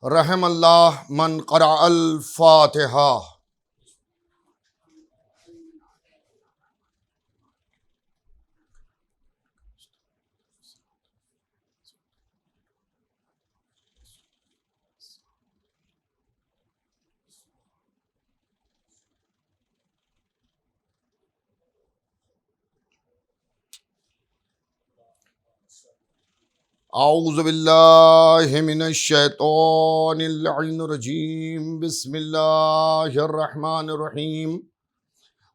رحم اللہ من قرأ الفاتحہ۔ اعوذ باللہ من الشیطان اللعین الرجیم، بسم اللہ الرحمن الرحیم،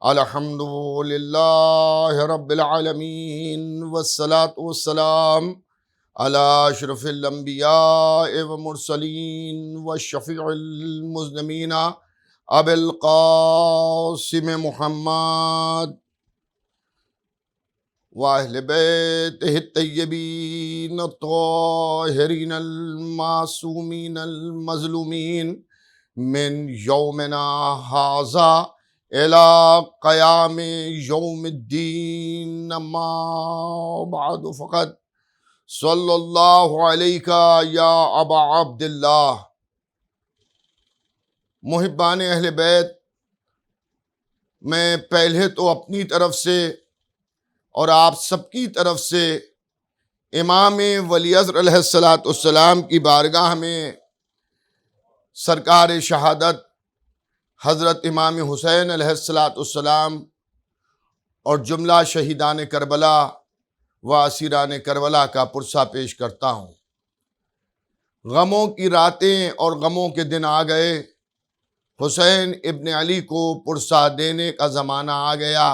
الحمد للہ رب العالمین، والصلاة والسلام علی اشرف الانبیاء والمرسلین والشفیع المذنبین ابی القاسم محمد واہل بیتہ الطیبین الطاہرین المعصومین المظلومین من یومنا ھذا الی قیام یوم الدین، اما بعد فقط صلی اللہ علیہ یا ابا عبداللہ۔ محبان اہل بیت، میں پہلے تو اپنی طرف سے اور آپ سب کی طرف سے امام ولی عصر علیہ السلام کی بارگاہ میں سرکار شہادت حضرت امام حسین علیہ السلام اور جملہ شہیدان کربلا و اسیران کربلا کا پرسہ پیش کرتا ہوں۔ غموں کی راتیں اور غموں کے دن آ گئے، حسین ابن علی کو پرسہ دینے کا زمانہ آ گیا،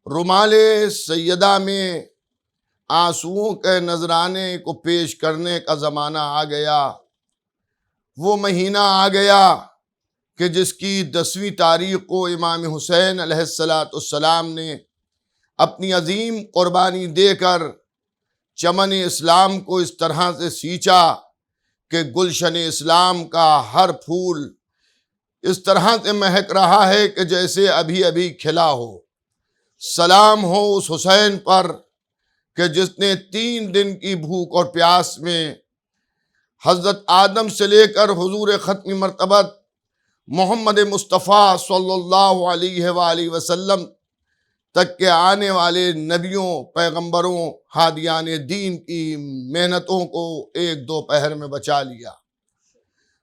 رومال سیدہ میں آنسوؤں کے نذرانے کو پیش کرنے کا زمانہ آ گیا۔ وہ مہینہ آ گیا کہ جس کی 10ویں تاریخ کو امام حسین علیہ السلام نے اپنی عظیم قربانی دے کر چمن اسلام کو اس طرح سے سینچا کہ گلشن اسلام کا ہر پھول اس طرح سے مہک رہا ہے کہ جیسے ابھی ابھی کھلا ہو۔ سلام ہو اس حسین پر کہ جس نے 3 دن کی بھوک اور پیاس میں حضرت آدم سے لے کر حضور ختم مرتبت محمد مصطفیٰ صلی اللہ علیہ وآلہ وسلم تک کے آنے والے نبیوں، پیغمبروں، ہادیان دین کی محنتوں کو 1-2 پہر میں بچا لیا۔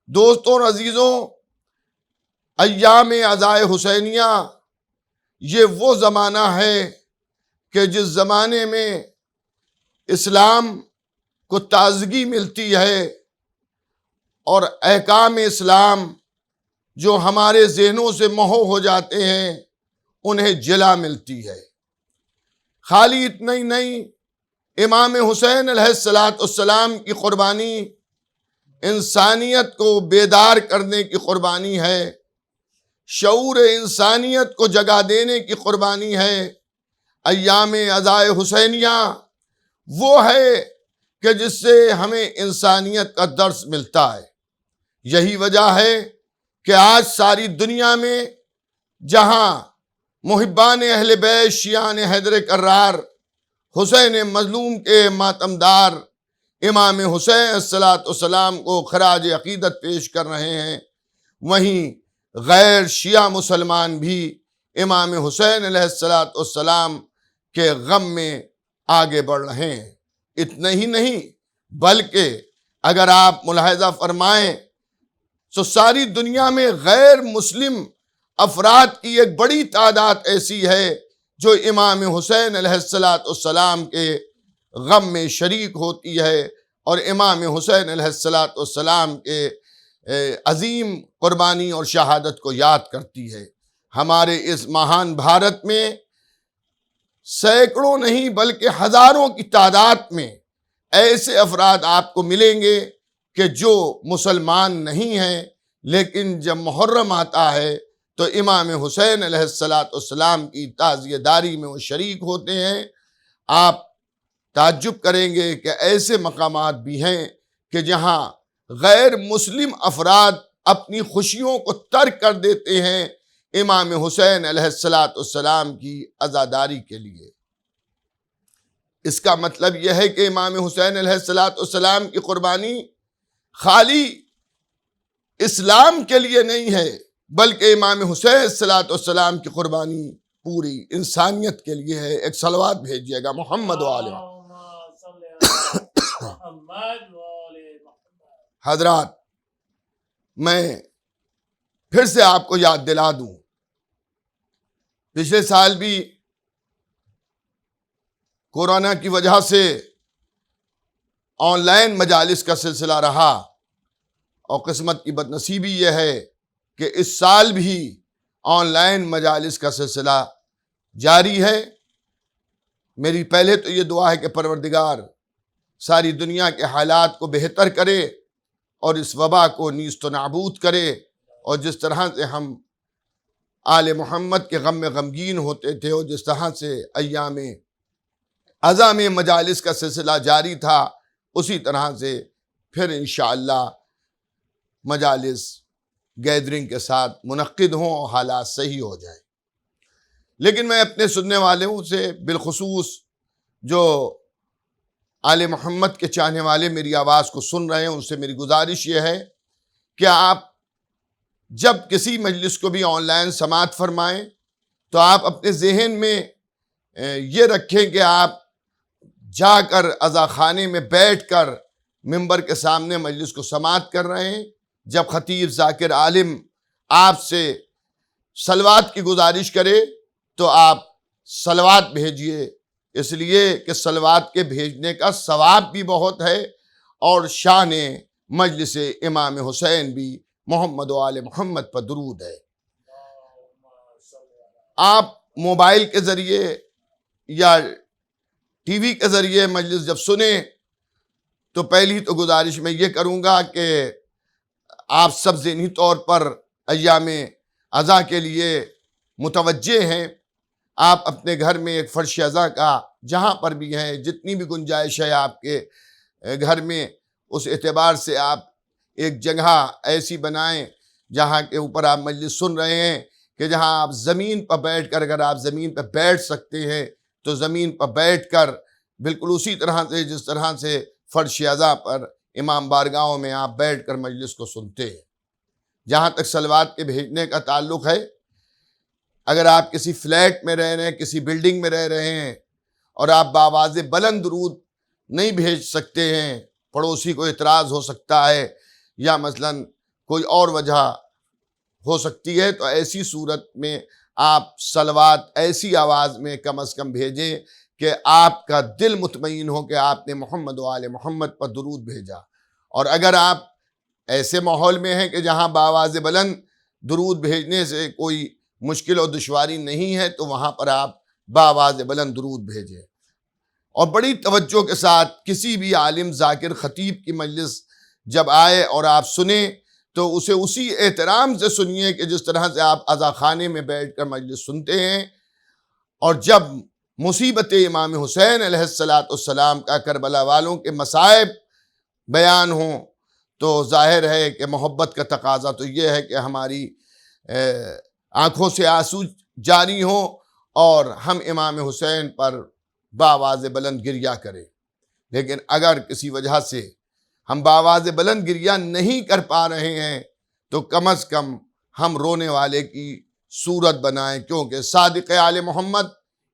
دوستوں اور عزیزوں، ایام عزائے حسینیہ یہ وہ زمانہ ہے کہ جس زمانے میں اسلام کو تازگی ملتی ہے اور احکام اسلام جو ہمارے ذہنوں سے محو ہو جاتے ہیں انہیں جلا ملتی ہے۔ خالی اتنا ہی نہیں، امام حسین علیہ السلام کی قربانی انسانیت کو بیدار کرنے کی قربانی ہے، شعور انسانیت کو جگا دینے کی قربانی ہے۔ ایام عزائے حسینیہ وہ ہے کہ جس سے ہمیں انسانیت کا درس ملتا ہے۔ یہی وجہ ہے کہ آج ساری دنیا میں جہاں محبان اہل بیت، شیعان حیدر کرار، حسین مظلوم کے ماتمدار امام حسین السلام کو خراج عقیدت پیش کر رہے ہیں، وہیں غیر شیعہ مسلمان بھی امام حسین علیہ السلام کے غم میں آگے بڑھ رہے ہیں۔ اتنا ہی نہیں بلکہ اگر آپ ملاحظہ فرمائیں تو ساری دنیا میں غیر مسلم افراد کی ایک بڑی تعداد ایسی ہے جو امام حسین علیہ السلام کے غم میں شریک ہوتی ہے اور امام حسین علیہ السلام کے عظیم قربانی اور شہادت کو یاد کرتی ہے۔ ہمارے اس مہان بھارت میں سینکڑوں نہیں بلکہ ہزاروں کی تعداد میں ایسے افراد آپ کو ملیں گے کہ جو مسلمان نہیں ہیں، لیکن جب محرم آتا ہے تو امام حسین علیہ السلام کی تعزیہ داری میں وہ شریک ہوتے ہیں۔ آپ تعجب کریں گے کہ ایسے مقامات بھی ہیں کہ جہاں غیر مسلم افراد اپنی خوشیوں کو ترک کر دیتے ہیں امام حسین علیہ السلام کی عزاداری کے لیے۔ اس کا مطلب یہ ہے کہ امام حسین علیہ السلام کی قربانی خالی اسلام کے لیے نہیں ہے بلکہ امام حسین الصلوۃ والسلام کی قربانی پوری انسانیت کے لیے ہے۔ ایک صلوات بھیجیے گا محمد و آل حضرات، میں پھر سے آپ کو یاد دلا دوں، پچھلے سال بھی کورونا کی وجہ سے آن لائن مجالس کا سلسلہ رہا، اور قسمت کی بد نصیبی یہ ہے کہ اس سال بھی آن لائن مجالس کا سلسلہ جاری ہے۔ میری پہلے تو یہ دعا ہے کہ پروردگار ساری دنیا کے حالات کو بہتر کرے اور اس وبا کو نیست و نابود کرے، اور جس طرح سے ہم آل محمد کے غم میں غمگین ہوتے تھے اور جس طرح سے ایام اذا میں مجالس کا سلسلہ جاری تھا، اسی طرح سے پھر انشاءاللہ مجالس گیدرنگ کے ساتھ منعقد ہوں اور حالات صحیح ہو جائیں۔ لیکن میں اپنے سننے والوں سے، بالخصوص جو آل محمد کے چاہنے والے میری آواز کو سن رہے ہیں، ان سے میری گزارش یہ ہے کہ آپ جب کسی مجلس کو بھی آن لائن سماعت فرمائیں تو آپ اپنے ذہن میں یہ رکھیں کہ آپ جا کر عزا خانے میں بیٹھ کر ممبر کے سامنے مجلس کو سماعت کر رہے ہیں۔ جب خطیب ذاکر عالم آپ سے صلوات کی گزارش کرے تو آپ صلوات بھیجیے، اس لیے کہ صلوات کے بھیجنے کا ثواب بھی بہت ہے، اور شان مجلس امام حسین بھی محمد و آل محمد پر درود ہے۔ آپ موبائل کے ذریعے یا ٹی وی کے ذریعے مجلس جب سنیں تو پہلی تو گزارش میں یہ کروں گا کہ آپ سب ذہنی طور پر ایام اذا کے لیے متوجہ ہیں۔ آپ اپنے گھر میں ایک فرش اذا کا جہاں پر بھی ہے، جتنی بھی گنجائش ہے آپ کے گھر میں، اس اعتبار سے آپ ایک جگہ ایسی بنائیں جہاں کے اوپر آپ مجلس سن رہے ہیں کہ جہاں آپ زمین پر بیٹھ کر، اگر آپ زمین پر بیٹھ سکتے ہیں تو زمین پر بیٹھ کر بالکل اسی طرح سے جس طرح سے فرش اذا پر امام بارگاہوں میں آپ بیٹھ کر مجلس کو سنتے ہیں۔ جہاں تک صلوات کے بھیجنے کا تعلق ہے، اگر آپ کسی فلیٹ میں رہ رہے ہیں، کسی بلڈنگ میں رہ رہے ہیں اور آپ بآواز بلند درود نہیں بھیج سکتے ہیں، پڑوسی کو اعتراض ہو سکتا ہے یا مثلاً کوئی اور وجہ ہو سکتی ہے، تو ایسی صورت میں آپ صلوات ایسی آواز میں کم از کم بھیجیں کہ آپ کا دل مطمئن ہو کہ آپ نے محمد و آل محمد پر درود بھیجا۔ اور اگر آپ ایسے ماحول میں ہیں کہ جہاں بآواز بلند درود بھیجنے سے کوئی مشکل اور دشواری نہیں ہے تو وہاں پر آپ بآواز بلند درود بھیجیں، اور بڑی توجہ کے ساتھ کسی بھی عالم ذاکر خطیب کی مجلس جب آئے اور آپ سنیں تو اسے اسی احترام سے سنیے کہ جس طرح سے آپ عزا خانے میں بیٹھ کر مجلس سنتے ہیں۔ اور جب مصیبت امام حسین علیہ السلام کا، کربلا والوں کے مصائب بیان ہوں تو ظاہر ہے کہ محبت کا تقاضا تو یہ ہے کہ ہماری آنکھوں سے آنسو جاری ہوں اور ہم امام حسین پر بآواز بلند گریہ کریں۔ لیکن اگر کسی وجہ سے ہم بآواز بلند گریہ نہیں کر پا رہے ہیں تو کم از کم ہم رونے والے کی صورت بنائیں، کیونکہ صادق آل محمد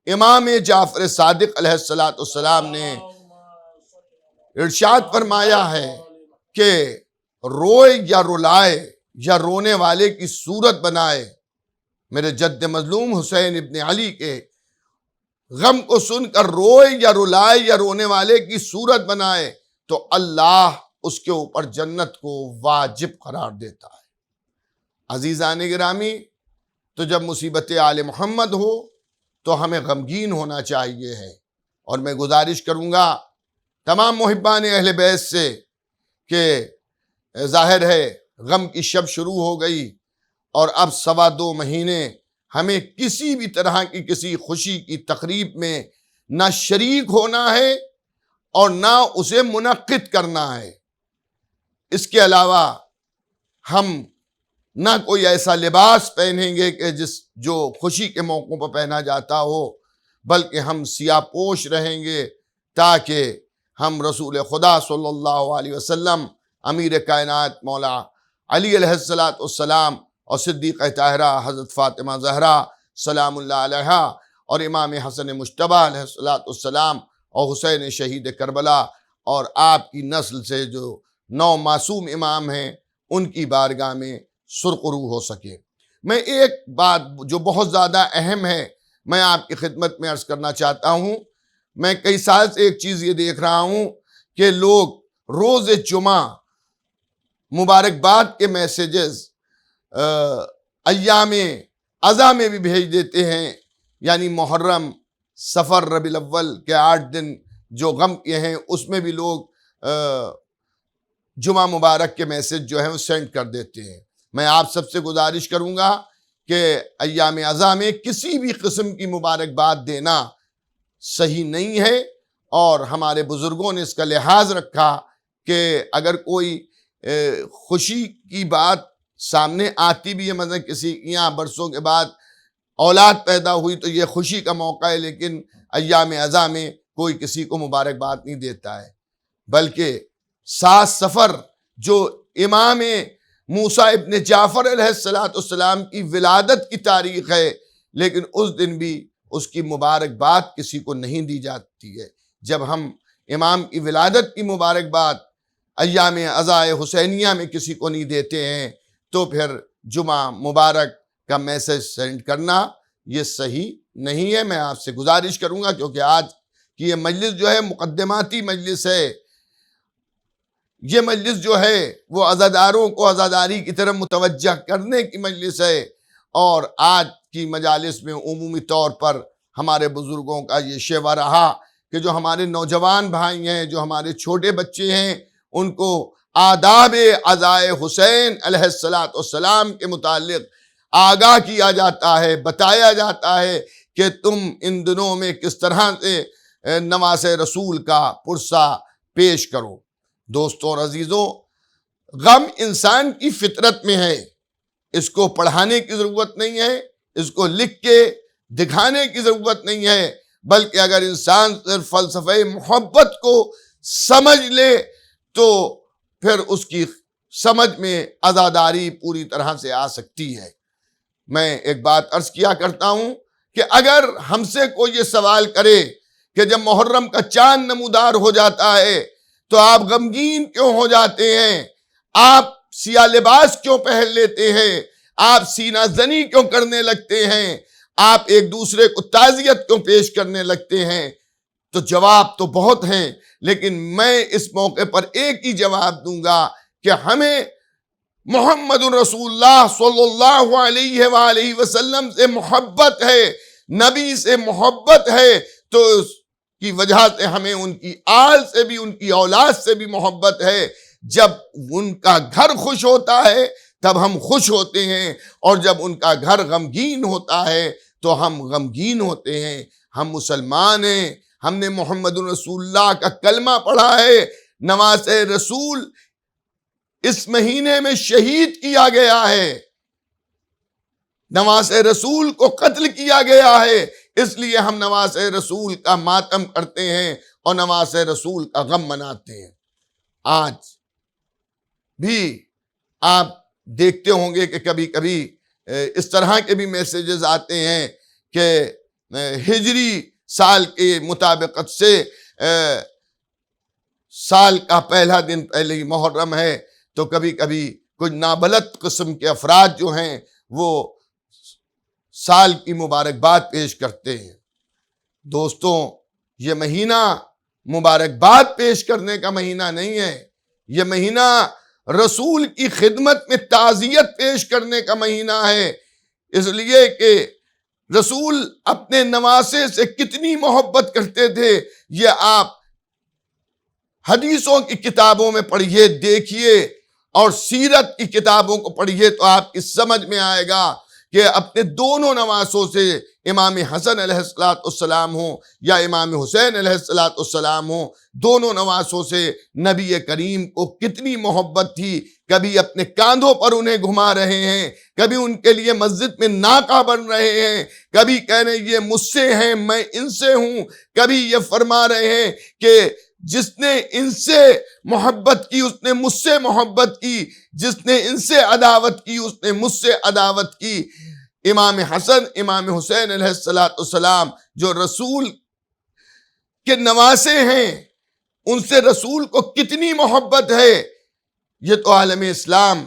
امام جعفر صادق علیہ السلام نے ارشاد فرمایا ہے کہ روئے یا رلائے یا رونے والے کی صورت بنائے، میرے جد مظلوم حسین ابن علی کے غم کو سن کر روئے یا رلائے یا رونے والے کی صورت بنائے تو اللہ اس کے اوپر جنت کو واجب قرار دیتا ہے۔ عزیزان گرامی، تو جب مصیبت آل محمد ہو تو ہمیں غمگین ہونا چاہیے ہے، اور میں گزارش کروں گا تمام محبان اہل بیت سے کہ ظاہر ہے غم کی شب شروع ہو گئی اور اب 2.25 مہینے ہمیں کسی بھی طرح کی کسی خوشی کی تقریب میں نہ شریک ہونا ہے اور نہ اسے منعقد کرنا ہے۔ اس کے علاوہ ہم نہ کوئی ایسا لباس پہنیں گے کہ جو خوشی کے موقعوں پر پہنا جاتا ہو، بلکہ ہم سیاہ پوش رہیں گے تاکہ ہم رسول خدا صلی اللہ علیہ وسلم امیر کائنات مولا علی علیہ السلام اور صدیقہ طاہرہ حضرت فاطمہ زہرا سلام اللہ علیہا اور امام حسن مجتبی علیہ السلام اور حسین شہید کربلا اور آپ کی نسل سے جو 9 معصوم امام ہیں ان کی بارگاہ میں سرخرو ہو سکے۔ میں ایک بات جو بہت زیادہ اہم ہے میں آپ کی خدمت میں عرض کرنا چاہتا ہوں۔ میں کئی سال سے ایک چیز یہ دیکھ رہا ہوں کہ لوگ روز جمعہ مبارکباد کے میسیجز ایام اضحیٰ میں بھی بھیج دیتے ہیں، یعنی محرم، سفر، ربیع الاول کے 8 دن جو غم کے ہیں اس میں بھی لوگ جمعہ مبارک کے میسیج جو ہیں وہ سینڈ کر دیتے ہیں۔ میں آپ سب سے گزارش کروں گا کہ ایام اضحیٰ میں کسی بھی قسم کی مبارکباد دینا صحیح نہیں ہے، اور ہمارے بزرگوں نے اس کا لحاظ رکھا کہ اگر کوئی خوشی کی بات سامنے آتی بھی ہے، مثلا کسی یہاں برسوں کے بعد اولاد پیدا ہوئی تو یہ خوشی کا موقع ہے، لیکن ایام اضحیٰ میں کوئی کسی کو مبارکباد نہیں دیتا ہے، بلکہ 7 صفر جو امام موسیٰ ابن جعفر علیہ السلام کی ولادت کی تاریخ ہے، لیکن اس دن بھی اس کی مبارکباد کسی کو نہیں دی جاتی ہے۔ جب ہم امام کی ولادت کی مبارکباد ایام اضحیٰ حسینیہ میں کسی کو نہیں دیتے ہیں تو پھر جمعہ مبارک کا میسج سینڈ کرنا یہ صحیح نہیں ہے۔ میں آپ سے گزارش کروں گا، کیونکہ آج کی یہ مجلس جو ہے مقدماتی مجلس ہے، یہ مجلس جو ہے وہ عزاداروں کو عزاداری کی طرف متوجہ کرنے کی مجلس ہے، اور آج کی مجالس میں عمومی طور پر ہمارے بزرگوں کا یہ شیوہ رہا کہ جو ہمارے نوجوان بھائی ہیں، جو ہمارے چھوٹے بچے ہیں، ان کو آداب عزائے حسین علیہ السلام کے متعلق آگاہ کیا جاتا ہے، بتایا جاتا ہے کہ تم ان دنوں میں کس طرح سے نواز رسول کا پرسہ پیش کرو۔ دوستوں اور عزیزوں، غم انسان کی فطرت میں ہے، اس کو پڑھانے کی ضرورت نہیں ہے، اس کو لکھ کے دکھانے کی ضرورت نہیں ہے، بلکہ اگر انسان صرف فلسفہ محبت کو سمجھ لے تو پھر اس کی سمجھ میں عزاداری پوری طرح سے آ سکتی ہے۔ میں ایک بات عرض کیا کرتا ہوں کہ اگر ہم سے کوئی یہ سوال کرے کہ جب محرم کا چاند نمودار ہو جاتا ہے تو آپ غمگین کیوں ہو جاتے ہیں، آپ سیاہ لباس کیوں پہن لیتے ہیں، آپ سینہ زنی کیوں کرنے لگتے ہیں، آپ ایک دوسرے کو تعزیت کیوں پیش کرنے لگتے ہیں، تو جواب تو بہت ہیں، لیکن میں اس موقع پر ایک ہی جواب دوں گا کہ ہمیں محمد رسول اللہ صلی اللہ علیہ وآلہ وسلم سے محبت ہے، نبی سے محبت ہے، تو اس کی وجہ سے ہمیں ان کی آل سے بھی، ان کی اولاد سے بھی محبت ہے۔ جب ان کا گھر خوش ہوتا ہے تب ہم خوش ہوتے ہیں، اور جب ان کا گھر غمگین ہوتا ہے تو ہم غمگین ہوتے ہیں۔ ہم مسلمان ہیں، ہم نے محمد رسول اللہ کا کلمہ پڑھا ہے۔ نواز رسول اس مہینے میں شہید کیا گیا ہے، نواز رسول کو قتل کیا گیا ہے، اس لیے ہم نواز رسول کا ماتم کرتے ہیں اور نواز رسول کا غم مناتے ہیں۔ آج بھی آپ دیکھتے ہوں گے کہ کبھی کبھی اس طرح کے بھی میسیجز آتے ہیں کہ ہجری سال کے مطابقت سے سال کا پہلا دن پہلے ہی محرم ہے، تو کبھی کبھی کچھ نابلد قسم کے افراد جو ہیں وہ سال کی مبارکباد پیش کرتے ہیں۔ دوستوں، یہ مہینہ مبارکباد پیش کرنے کا مہینہ نہیں ہے، یہ مہینہ رسول کی خدمت میں تعزیت پیش کرنے کا مہینہ ہے، اس لیے کہ رسول اپنے نواسے سے کتنی محبت کرتے تھے یہ آپ حدیثوں کی کتابوں میں پڑھیے، دیکھیے، اور سیرت کی کتابوں کو پڑھیے تو آپ کی سمجھ میں آئے گا کہ اپنے دونوں نواسوں سے، امام حسن علیہ السلام ہوں یا امام حسین علیہ السلام ہوں، دونوں نواسوں سے نبی کریم کو کتنی محبت تھی۔ کبھی اپنے کاندھوں پر انہیں گھما رہے ہیں، کبھی ان کے لیے مسجد میں ناکا بن رہے ہیں، کبھی کہہ رہے ہیں یہ مجھ سے ہیں، میں ان سے ہوں، کبھی یہ فرما رہے ہیں کہ جس نے ان سے محبت کی اس نے مجھ سے محبت کی، جس نے ان سے عداوت کی اس نے مجھ سے عداوت کی۔ امام حسن امام حسین علیہ السلام جو رسول کے نواسے ہیں، ان سے رسول کو کتنی محبت ہے، یہ تو عالم اسلام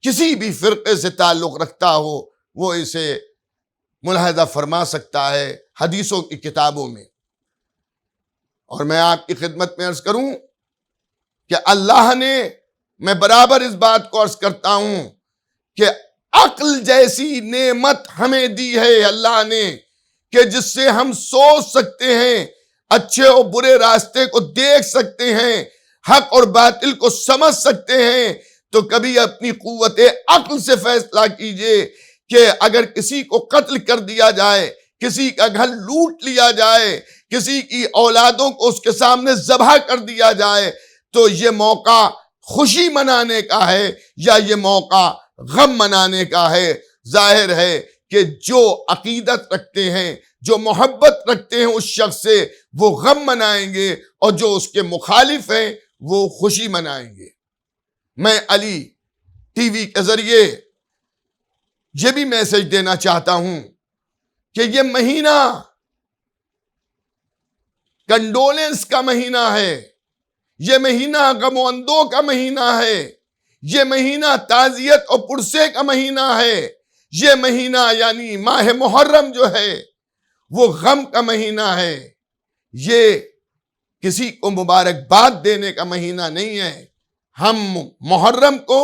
کسی بھی فرقے سے تعلق رکھتا ہو وہ اسے ملاحظہ فرما سکتا ہے حدیثوں کی کتابوں میں۔ اور میں آپ کی خدمت میں عرض کروں کہ اللہ نے، میں برابر اس بات کو عرض کرتا ہوں کہ عقل جیسی نعمت ہمیں دی ہے اللہ نے کہ جس سے ہم سوچ سکتے ہیں، اچھے اور برے راستے کو دیکھ سکتے ہیں، حق اور باطل کو سمجھ سکتے ہیں۔ تو کبھی اپنی قوت عقل سے فیصلہ کیجئے کہ اگر کسی کو قتل کر دیا جائے، کسی کا گھر لوٹ لیا جائے، کسی کی اولادوں کو اس کے سامنے ذبح کر دیا جائے، تو یہ موقع خوشی منانے کا ہے یا یہ موقع غم منانے کا ہے؟ ظاہر ہے کہ جو عقیدت رکھتے ہیں، جو محبت رکھتے ہیں اس شخص سے، وہ غم منائیں گے، اور جو اس کے مخالف ہیں وہ خوشی منائیں گے۔ میں علی ٹی وی کے ذریعے یہ بھی میسج دینا چاہتا ہوں کہ یہ مہینہ کنڈولنس کا مہینہ ہے، یہ مہینہ غم و اندو کا مہینہ ہے، یہ مہینہ تعزیت اور پرسے کا مہینہ ہے، یہ مہینہ یعنی ماہ محرم جو ہے وہ غم کا مہینہ ہے، یہ کسی کو مبارکباد دینے کا مہینہ نہیں ہے۔ ہم محرم کو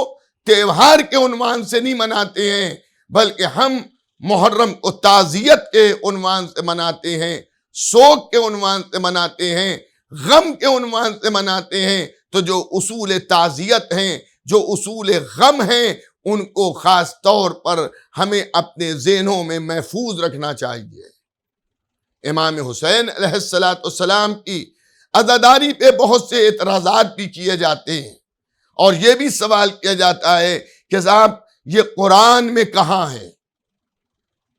تہوار کے عنوان سے نہیں مناتے ہیں، بلکہ ہم محرم کو تعزیت کے عنوان سے مناتے ہیں، سوگ کے عنوان سے مناتے ہیں، غم کے عنوان سے مناتے ہیں۔ تو جو اصول تعزیت ہیں، جو اصول غم ہیں، ان کو خاص طور پر ہمیں اپنے ذہنوں میں محفوظ رکھنا چاہیے۔ امام حسین علیہ السلام کی عزاداری پہ بہت سے اعتراضات بھی کیے جاتے ہیں، اور یہ بھی سوال کیا جاتا ہے کہ صاحب یہ قرآن میں کہاں ہے؟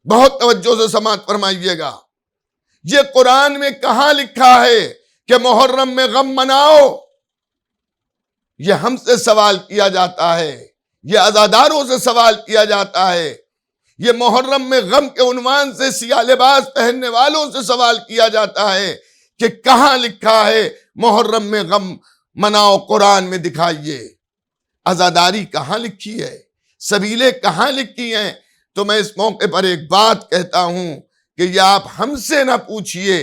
بہت توجہ سے سماعت فرمائیے گا، یہ قرآن میں کہاں لکھا ہے کہ محرم میں غم مناؤ؟ یہ ہم سے سوال کیا جاتا ہے، یہ عزاداروں سے سوال کیا جاتا ہے، یہ محرم میں غم کے عنوان سے سیاہ لباس پہننے والوں سے سوال کیا جاتا ہے کہ کہاں لکھا ہے محرم میں غم مناؤ؟ قرآن میں دکھائیے۔ عزاداری کہاں لکھی ہے؟ سبیلیں کہاں لکھی ہیں؟ تو میں اس موقع پر ایک بات کہتا ہوں کہ یہ آپ ہم سے نہ پوچھئے،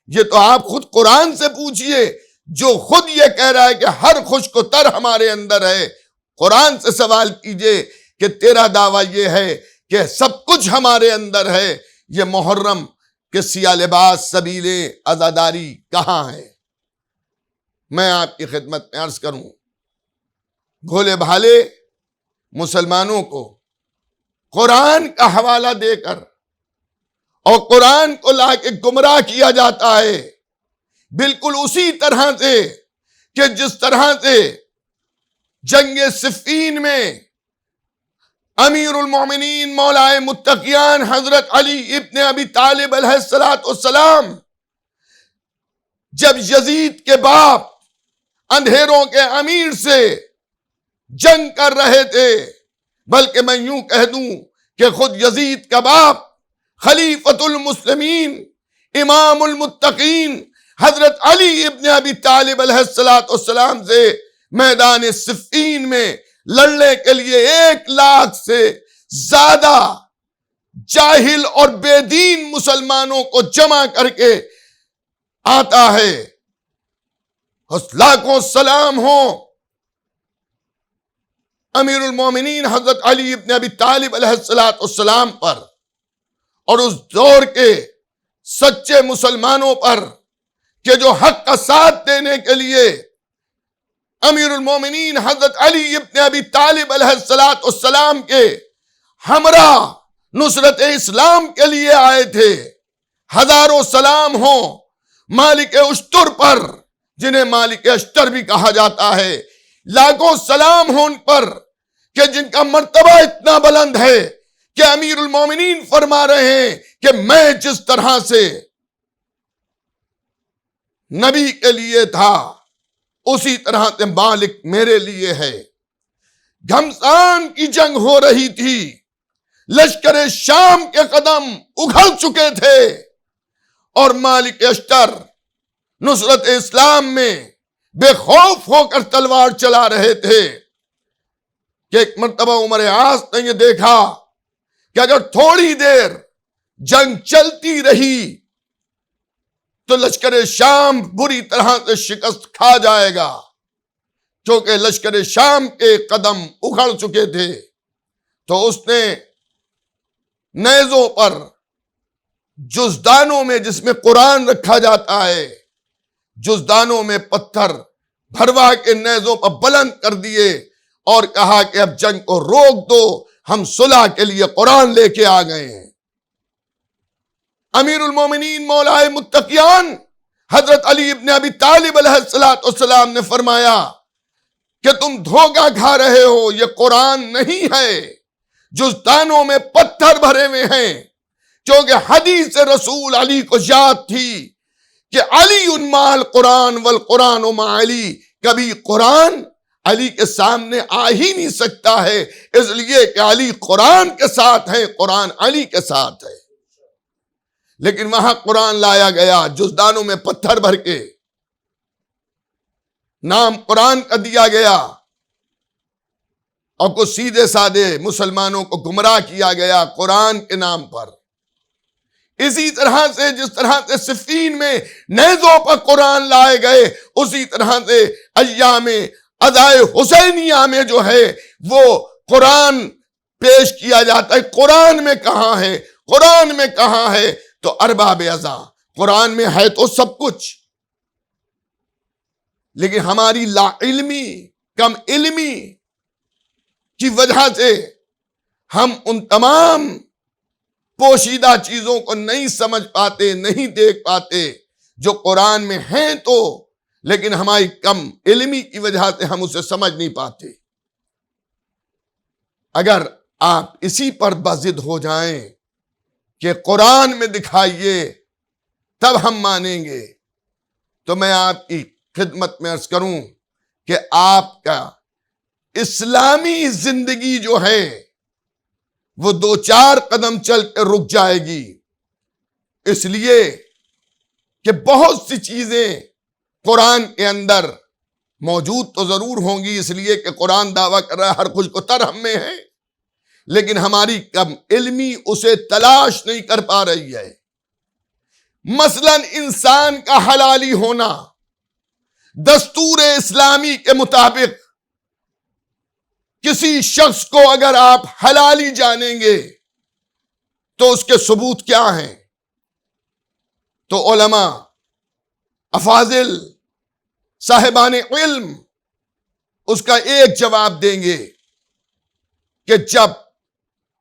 یہ تو آپ خود قرآن سے پوچھئے، جو خود یہ کہہ رہا ہے کہ ہر خشک و تر ہمارے اندر ہے۔ قرآن سے سوال کیجئے کہ تیرا دعویٰ یہ ہے کہ سب کچھ ہمارے اندر ہے، یہ محرم کے سیاہ لباس، سبیلیں، عزاداری کہاں ہے؟ میں آپ کی خدمت میں عرض کروں، بھولے بھالے مسلمانوں کو قرآن کا حوالہ دے کر اور قرآن کو لا کے گمراہ کیا جاتا ہے، بالکل اسی طرح سے کہ جس طرح سے جنگ صفین میں امیر المومنین مولا متقیان حضرت علی ابن ابی طالب علیہ السلام جب یزید کے باپ اندھیروں کے امیر سے جنگ کر رہے تھے، بلکہ میں یوں کہہ دوں کہ خود یزید کا باپ خلیفۃ المسلمین امام المتقین حضرت علی ابن ابی طالب علیہ السلام سے میدان صفین میں لڑنے کے لیے 1,00,000 سے زیادہ جاہل اور بے دین مسلمانوں کو جمع کر کے آتا ہے۔ لاکھوں سلام ہوں امیر المومنین حضرت علی ابن ابی طالب علیہ السلام پر اور اس دور کے سچے مسلمانوں پر کہ جو حق کا ساتھ دینے کے لیے امیر المومنین حضرت علی ابن ابی طالب علیہ السلام کے ہمراہ نصرت اسلام کے لیے آئے تھے۔ ہزاروں سلام ہوں مالک اشتر پر، جنہیں مالک اشتر بھی کہا جاتا ہے، لاکھوں سلام ہوں ان پر کہ جن کا مرتبہ اتنا بلند ہے کہ امیر المومنین فرما رہے ہیں کہ میں جس طرح سے نبی کے لیے تھا، اسی طرح سے مالک میرے لیے ہے۔ گھمسان کی جنگ ہو رہی تھی، لشکر شام کے قدم اگھڑ چکے تھے اور مالک اشتر نصرت اسلام میں بے خوف ہو کر تلوار چلا رہے تھے کہ ایک مرتبہ عمر عاص نے یہ دیکھا کہ اگر تھوڑی دیر جنگ چلتی رہی تو لشکر شام بری طرح سے شکست کھا جائے گا، کیونکہ لشکر شام کے قدم اکھڑ چکے تھے۔ تو اس نے نیزوں پر جزدانوں میں، جس میں قرآن رکھا جاتا ہے، جزدانوں میں پتھر بھروا کے نیزوں پر بلند کر دیے اور کہا کہ اب جنگ کو روک دو، ہم صلح کے لیے قرآن لے کے آ گئے ہیں۔ امیر المومنین مولائے متقیان حضرت علی ابن ابی طالب علیہ السلام نے فرمایا کہ تم دھوکہ کھا رہے ہو، یہ قرآن نہیں ہے، جزدانوں میں پتھر بھرے ہوئے ہیں، کیونکہ حدیث رسول علی کو یاد تھی کہ علی مع القرآن والقرآن مع علی، کبھی قرآن علی کے سامنے آ ہی نہیں سکتا ہے، اس لیے کہ علی قرآن کے ساتھ ہے، قرآن علی کے ساتھ ہے۔ لیکن وہاں قرآن لایا گیا جزدانوں میں پتھر بھر کے، نام قرآن کا دیا گیا اور کچھ سیدھے سادے مسلمانوں کو گمراہ کیا گیا قرآن کے نام پر۔ اسی طرح سے جس طرح سے صفین میں نیزوں پر قرآن لائے گئے، اسی طرح سے ایام ادائے حسینیہ میں جو ہے وہ قرآن پیش کیا جاتا ہے۔ قرآن میں کہاں ہے؟ قرآن میں کہاں ہے؟ تو ارباب ازاں، قرآن میں ہے تو سب کچھ، لیکن ہماری لا علمی، کم علمی کی وجہ سے ہم ان تمام پوشیدہ چیزوں کو نہیں سمجھ پاتے، نہیں دیکھ پاتے جو قرآن میں ہیں تو، لیکن ہماری کم علمی کی وجہ سے ہم اسے سمجھ نہیں پاتے۔ اگر آپ اسی پر بضد ہو جائیں کہ قرآن میں دکھائیے تب ہم مانیں گے، تو میں آپ کی خدمت میں عرض کروں کہ آپ کا اسلامی زندگی جو ہے وہ 2-4 قدم چل کے رک جائے گی، اس لیے کہ بہت سی چیزیں قرآن کے اندر موجود تو ضرور ہوں گی، اس لیے کہ قرآن دعویٰ کر رہا ہے ہر کچھ کو تر ہم میں ہے، لیکن ہماری کم علمی اسے تلاش نہیں کر پا رہی ہے۔ مثلا انسان کا حلالی ہونا دستور اسلامی کے مطابق، کسی شخص کو اگر آپ حلالی جانیں گے تو اس کے ثبوت کیا ہیں؟ تو علماء، افاضل، صاحبان علم اس کا ایک جواب دیں گے کہ جب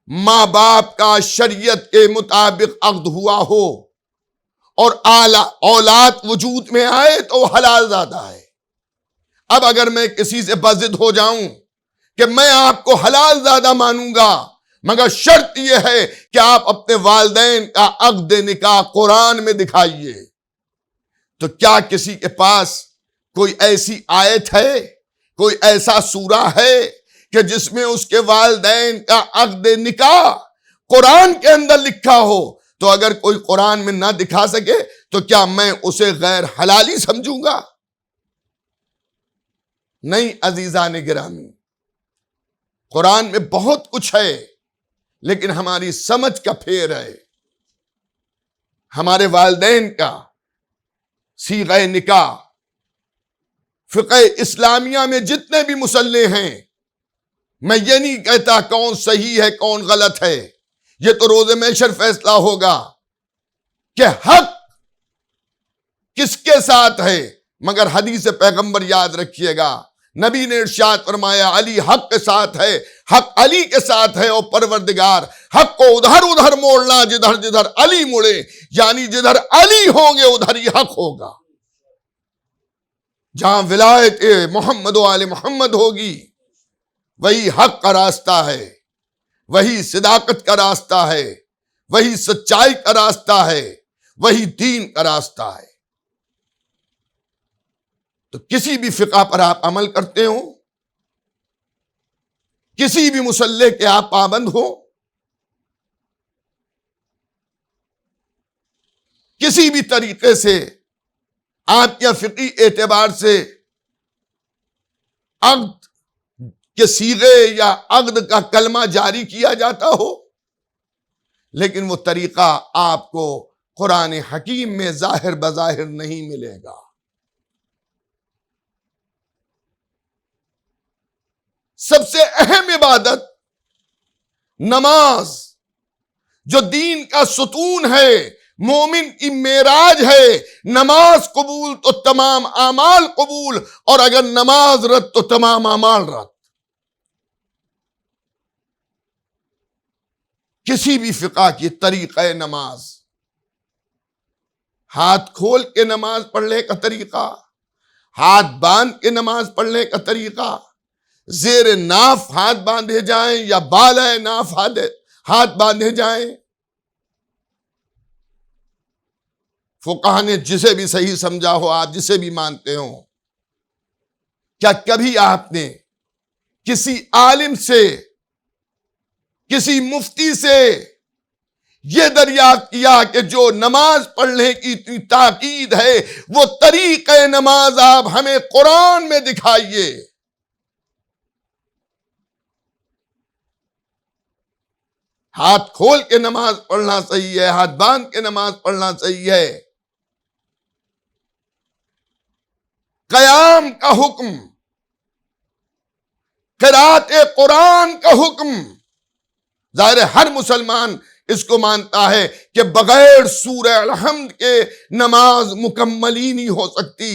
ماں باپ کا شریعت کے مطابق عقد ہوا ہو اور اولاد وجود میں آئے تو وہ حلال زادہ ہے۔ اب اگر میں کسی سے بضد ہو جاؤں کہ میں آپ کو حلال زادہ مانوں گا، مگر شرط یہ ہے کہ آپ اپنے والدین کا عقد نکاح قرآن میں دکھائیے، تو کیا کسی کے پاس کوئی ایسی آیت ہے، کوئی ایسا سورہ ہے کہ جس میں اس کے والدین کا عقد نکاح قرآن کے اندر لکھا ہو؟ تو اگر کوئی قرآن میں نہ دکھا سکے تو کیا میں اسے غیر حلالی سمجھوں گا؟ نہیں عزیزان گرامی، قرآن میں بہت کچھ ہے، لیکن ہماری سمجھ کا پھیر ہے۔ ہمارے والدین کا صیغہ نکاح، فقہ اسلامیہ میں جتنے بھی مسئلے ہیں، میں یہ نہیں کہتا کون صحیح ہے کون غلط ہے، یہ تو روز محشر فیصلہ ہوگا کہ حق کس کے ساتھ ہے، مگر حدیث پیغمبر یاد رکھیے گا، نبی نے ارشاد فرمایا علی حق کے ساتھ ہے، حق علی کے ساتھ ہے، اور پروردگار حق کو ادھر ادھر موڑنا جدھر جدھر علی مڑے، یعنی جدھر علی ہوں گے ادھر ہی حق ہوگا۔ جہاں ولایت محمد و آل محمد ہوگی وہی حق کا راستہ ہے، وہی صداقت کا راستہ ہے، وہی سچائی کا راستہ ہے، وہی دین کا راستہ ہے۔ تو کسی بھی فقہ پر آپ عمل کرتے ہو، کسی بھی مسئلے کے آپ پابند ہو، کسی بھی طریقے سے آپ کے فقہی اعتبار سے عقد کے صیغے یا عقد کا کلمہ جاری کیا جاتا ہو، لیکن وہ طریقہ آپ کو قرآن حکیم میں ظاہر بظاہر نہیں ملے گا۔ سب سے اہم عبادت نماز، جو دین کا ستون ہے، مومن کی معراج ہے۔ نماز قبول تو تمام اعمال قبول، اور اگر نماز رد تو تمام اعمال رد۔ کسی بھی فقہ کی طریقہ نماز، ہاتھ کھول کے نماز پڑھنے کا طریقہ، ہاتھ باندھ کے نماز پڑھنے کا طریقہ، زیر ناف ہاتھ باندھے جائیں یا بالائے ناف ہاتھ باندھے جائیں، فقہ نے جسے بھی صحیح سمجھا ہو، آپ جسے بھی مانتے ہو، کیا کبھی آپ نے کسی عالم سے، کسی مفتی سے یہ دریافت کیا کہ جو نماز پڑھنے کی اتنی تاکید ہے، وہ طریقہ نماز آپ ہمیں قرآن میں دکھائیے؟ ہاتھ کھول کے نماز پڑھنا صحیح ہے، ہاتھ باندھ کے نماز پڑھنا صحیح ہے، قیام کا حکم، قرات قرآن کا حکم، ظاہر ہے ہر مسلمان اس کو مانتا ہے کہ بغیر سورہ الحمد کے نماز مکمل ہی نہیں ہو سکتی۔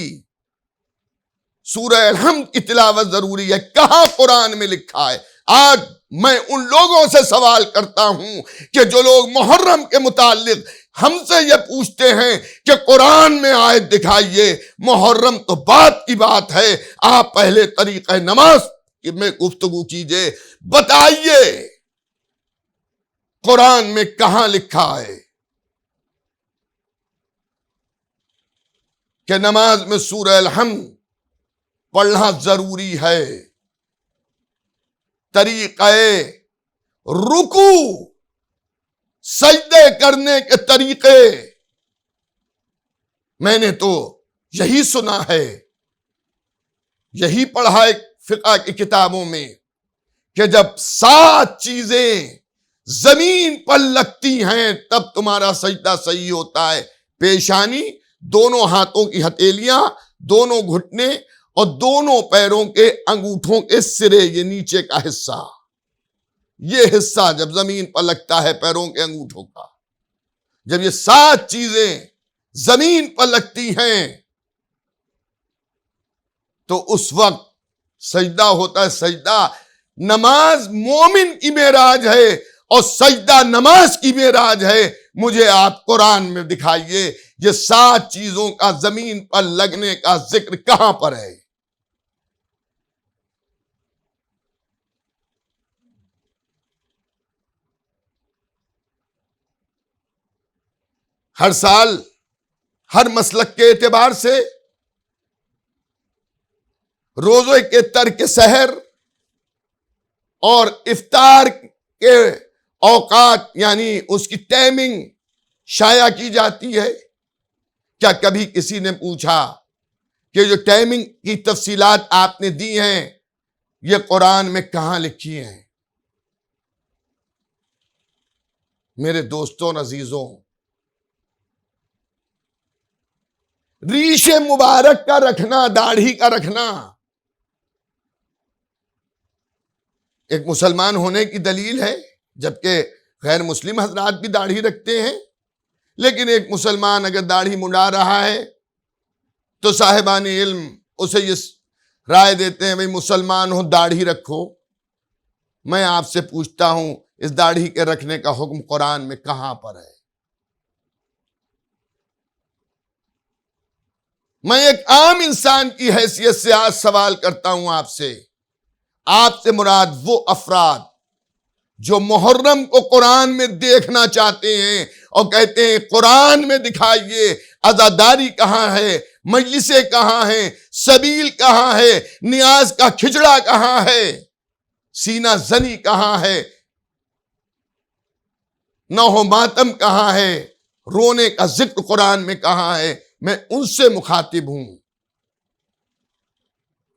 سورہ الحمد کی تلاوت ضروری ہے۔ کہاں قرآن میں لکھا ہے؟ آج میں ان لوگوں سے سوال کرتا ہوں کہ جو لوگ محرم کے متعلق ہم سے یہ پوچھتے ہیں کہ قرآن میں آیت دکھائیے، محرم تو بات کی بات ہے، آپ پہلے طریقہ نماز میں گفتگو کیجئے، بتائیے قرآن میں کہاں لکھا ہے کہ نماز میں سورہ الحمد پڑھنا ضروری ہے؟ طریقہ رکوع، سجدے کرنے کے طریقے، میں نے تو یہی سنا ہے، یہی پڑھا ہے فقہ کی کتابوں میں کہ جب 7 چیزیں زمین پر لگتی ہیں تب تمہارا سجدہ صحیح ہوتا ہے۔ پیشانی، دونوں ہاتھوں کی ہتھیلیاں، دونوں گھٹنے اور دونوں پیروں کے انگوٹھوں کے سرے، یہ نیچے کا حصہ، یہ حصہ جب زمین پر لگتا ہے پیروں کے انگوٹھوں کا، جب یہ 7 چیزیں زمین پر لگتی ہیں تو اس وقت سجدہ ہوتا ہے۔ سجدہ نماز مومن کی معراج ہے اور سجدہ نماز کی معراج ہے۔ مجھے آپ قرآن میں دکھائیے یہ 7 چیزوں کا زمین پر لگنے کا ذکر کہاں پر ہے؟ ہر سال ہر مسلک کے اعتبار سے روزے کے ترک سحر اور افطار کے اوقات یعنی اس کی ٹائمنگ شائع کی جاتی ہے۔ کیا کبھی کسی نے پوچھا کہ جو ٹائمنگ کی تفصیلات آپ نے دی ہیں یہ قرآن میں کہاں لکھی ہیں؟ میرے دوستوں عزیزوں، ریش مبارک کا رکھنا، داڑھی کا رکھنا ایک مسلمان ہونے کی دلیل ہے، جبکہ غیر مسلم حضرات بھی داڑھی رکھتے ہیں، لیکن ایک مسلمان اگر داڑھی منڈا رہا ہے تو صاحبان علم اسے یہ رائے دیتے ہیں بھئی مسلمان ہو داڑھی رکھو۔ میں آپ سے پوچھتا ہوں اس داڑھی کے رکھنے کا حکم قرآن میں کہاں پر ہے؟ میں ایک عام انسان کی حیثیت سے آج سوال کرتا ہوں آپ سے مراد وہ افراد جو محرم کو قرآن میں دیکھنا چاہتے ہیں اور کہتے ہیں قرآن میں دکھائیے، عزاداری کہاں ہے، مجلسیں کہاں ہیں، سبیل کہاں ہے، نیاز کا کھچڑا کہاں ہے، سینہ زنی کہاں ہے، نوح و ماتم کہاں ہے، رونے کا ذکر قرآن میں کہاں ہے؟ میں ان سے مخاطب ہوں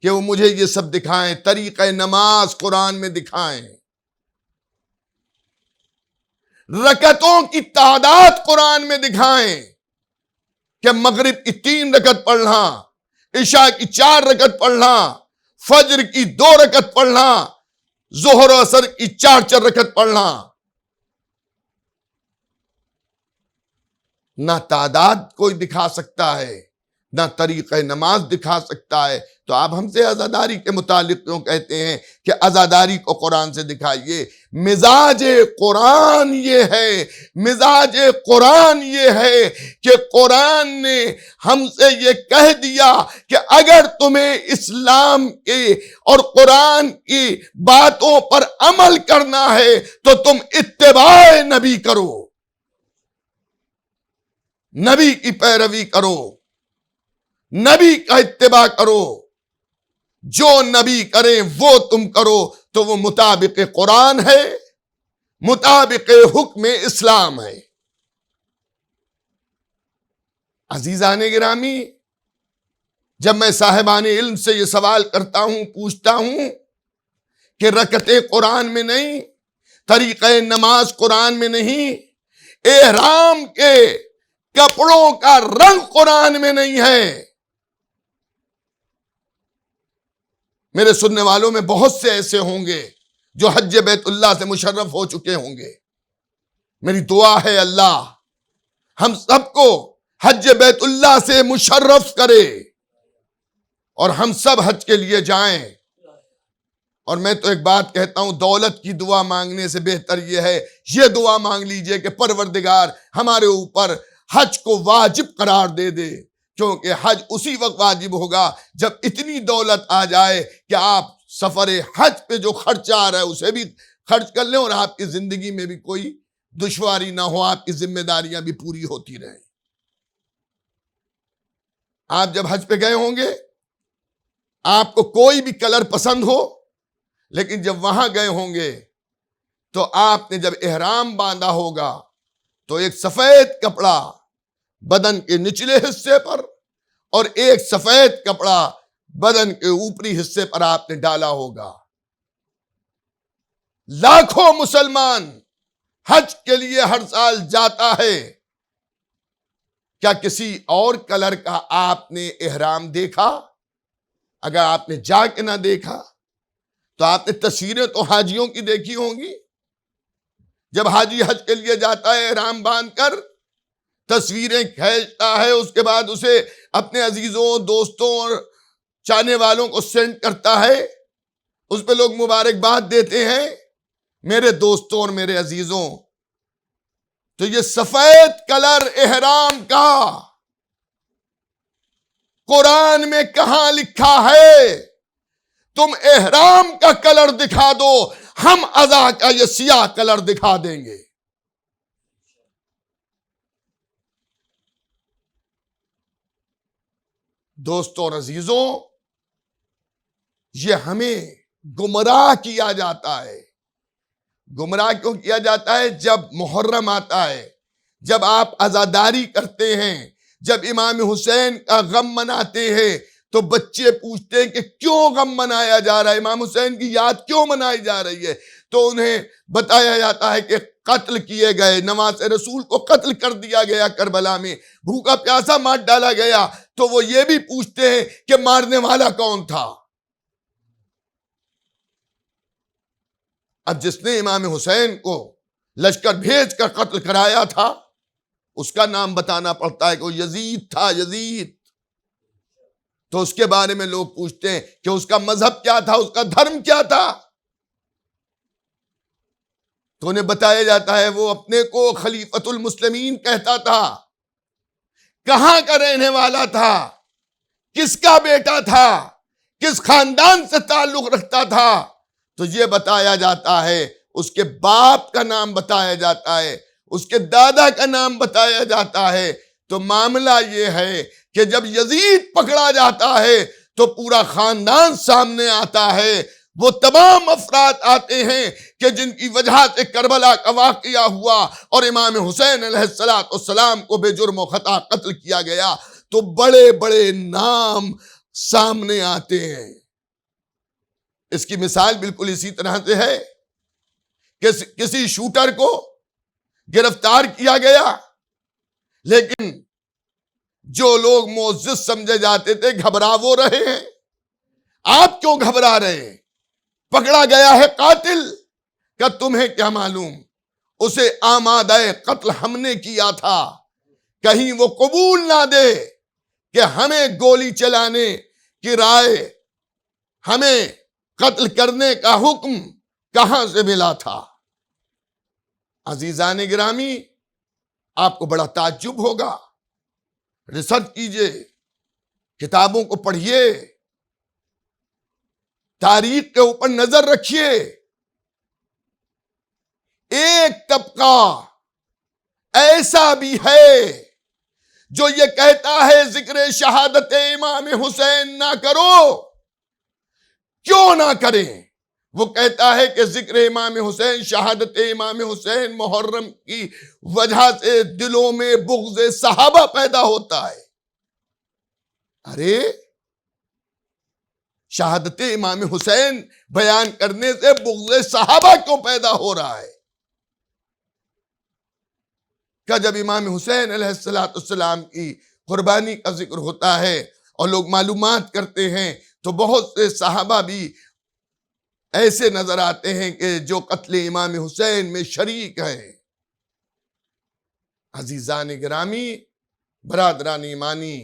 کہ وہ مجھے یہ سب دکھائیں، طریقہ نماز قرآن میں دکھائیں، رکعتوں کی تعداد قرآن میں دکھائیں کہ مغرب کی 3 رکعت پڑھنا، عشاء کی 4 رکعت پڑھنا، فجر کی 2 رکعت پڑھنا، ظہر و عصر کی 4 رکعت پڑھنا۔ نہ تعداد کوئی دکھا سکتا ہے، نہ طریقہ نماز دکھا سکتا ہے، تو آپ ہم سے عزاداری کے متعلق کیوں کہتے ہیں کہ عزاداری کو قرآن سے دکھائیے؟ مزاج قرآن یہ ہے، مزاج قرآن یہ ہے کہ قرآن نے ہم سے یہ کہہ دیا کہ اگر تمہیں اسلام کے اور قرآن کی باتوں پر عمل کرنا ہے تو تم اتباع نبی کرو، نبی کی پیروی کرو، نبی کا اتباع کرو، جو نبی کریں وہ تم کرو، تو وہ مطابق قرآن ہے، مطابق حکم اسلام ہے۔ عزیزان گرامی، جب میں صاحبان علم سے یہ سوال کرتا ہوں، پوچھتا ہوں کہ رکعتیں قرآن میں نہیں، طریقہ نماز قرآن میں نہیں، احرام کے کپڑوں کا رنگ قرآن میں نہیں ہے، میرے سننے والوں میں بہت سے ایسے ہوں گے جو حج بیت اللہ سے مشرف ہو چکے ہوں گے۔ میری دعا ہے اللہ ہم سب کو حج بیت اللہ سے مشرف کرے اور ہم سب حج کے لیے جائیں۔ اور میں تو ایک بات کہتا ہوں، دولت کی دعا مانگنے سے بہتر یہ ہے، یہ دعا مانگ لیجئے کہ پروردگار ہمارے اوپر حج کو واجب قرار دے دے، کیونکہ حج اسی وقت واجب ہوگا جب اتنی دولت آ جائے کہ آپ سفر حج پہ جو خرچہ آ رہا ہے اسے بھی خرچ کر لیں اور آپ کی زندگی میں بھی کوئی دشواری نہ ہو، آپ کی ذمہ داریاں بھی پوری ہوتی رہیں۔ آپ جب حج پہ گئے ہوں گے، آپ کو کوئی بھی کلر پسند ہو، لیکن جب وہاں گئے ہوں گے تو آپ نے جب احرام باندھا ہوگا تو ایک سفید کپڑا بدن کے نچلے حصے پر اور ایک سفید کپڑا بدن کے اوپری حصے پر آپ نے ڈالا ہوگا۔ لاکھوں مسلمان حج کے لیے ہر سال جاتا ہے، کیا کسی اور کلر کا آپ نے احرام دیکھا؟ اگر آپ نے جا کے نہ دیکھا تو آپ نے تصویریں تو حاجیوں کی دیکھی ہوں گی۔ جب حاجی حج کے لیے جاتا ہے احرام باندھ کر، تصویریں کھینچتا ہے، اس کے بعد اسے اپنے عزیزوں، دوستوں اور چاہنے والوں کو سینڈ کرتا ہے، اس پہ لوگ مبارکباد دیتے ہیں۔ میرے دوستوں اور میرے عزیزوں، تو یہ سفید کلر احرام کا قرآن میں کہاں لکھا ہے؟ تم احرام کا کلر دکھا دو، ہم عزا کا یہ سیاہ کلر دکھا دیں گے۔ دوستوں اور عزیزوں، یہ ہمیں گمراہ کیا جاتا ہے۔ گمراہ کیوں کیا جاتا ہے؟ جب محرم آتا ہے، جب آپ عزاداری کرتے ہیں، جب امام حسین کا غم مناتے ہیں، تو بچے پوچھتے ہیں کہ کیوں غم منایا جا رہا ہے، امام حسین کی یاد کیوں منائی جا رہی ہے؟ تو انہیں بتایا جاتا ہے کہ قتل کیے گئے، نواسۂ رسول کو قتل کر دیا گیا کربلا میں، بھوکا پیاسا مار ڈالا گیا۔ تو وہ یہ بھی پوچھتے ہیں کہ مارنے والا کون تھا؟ اب جس نے امام حسین کو لشکر بھیج کر قتل کرایا تھا، اس کا نام بتانا پڑتا ہے کہ وہ یزید تھا، یزید۔ تو اس کے بارے میں لوگ پوچھتے ہیں کہ اس کا مذہب کیا تھا، اس کا دھرم کیا تھا؟ تو انہیں بتایا جاتا ہے وہ اپنے کو خلیفۃ المسلمین کہتا تھا، کہاں کا رہنے والا تھا، کس کا بیٹا تھا، کس خاندان سے تعلق رکھتا تھا۔ تو یہ بتایا جاتا ہے، اس کے باپ کا نام بتایا جاتا ہے، اس کے دادا کا نام بتایا جاتا ہے۔ تو معاملہ یہ ہے کہ جب یزید پکڑا جاتا ہے تو پورا خاندان سامنے آتا ہے، وہ تمام افراد آتے ہیں کہ جن کی وجہ سے کربلا کا واقعہ ہوا اور امام حسین علیہ السلام کو بے جرم و خطا قتل کیا گیا، تو بڑے بڑے نام سامنے آتے ہیں۔ اس کی مثال بالکل اسی طرح سے ہے کہ کسی شوٹر کو گرفتار کیا گیا، لیکن جو لوگ معزز سمجھے جاتے تھے گھبرا وہ رہے ہیں۔ آپ کیوں گھبرا رہے ہیں؟ پکڑا گیا ہے قاتل کا، تمہیں کیا معلوم؟ اسے آمادہ قتل ہم نے کیا تھا، کہیں وہ قبول نہ دے کہ ہمیں گولی چلانے کی رائے، ہمیں قتل کرنے کا حکم کہاں سے ملا تھا؟ عزیزان گرامی، آپ کو بڑا تعجب ہوگا، ریسرچ کیجئے، کتابوں کو پڑھیے، تاریخ کے اوپر نظر رکھیے۔ ایک طبقہ ایسا بھی ہے جو یہ کہتا ہے ذکر شہادت امام حسین نہ کرو۔ کیوں نہ کریں؟ وہ کہتا ہے کہ ذکر امام حسین، شہادت امام حسین محرم کی وجہ سے دلوں میں بغض صحابہ پیدا ہوتا ہے۔ ارے شہادت امام حسین بیان کرنے سے بغض صحابہ کیوں پیدا ہو رہا ہے؟ کہ جب امام حسین علیہ السلام کی قربانی کا ذکر ہوتا ہے اور لوگ معلومات کرتے ہیں تو بہت سے صحابہ بھی ایسے نظر آتے ہیں کہ جو قتل امام حسین میں شریک ہیں۔ عزیزان گرامی، برادران ایمانی،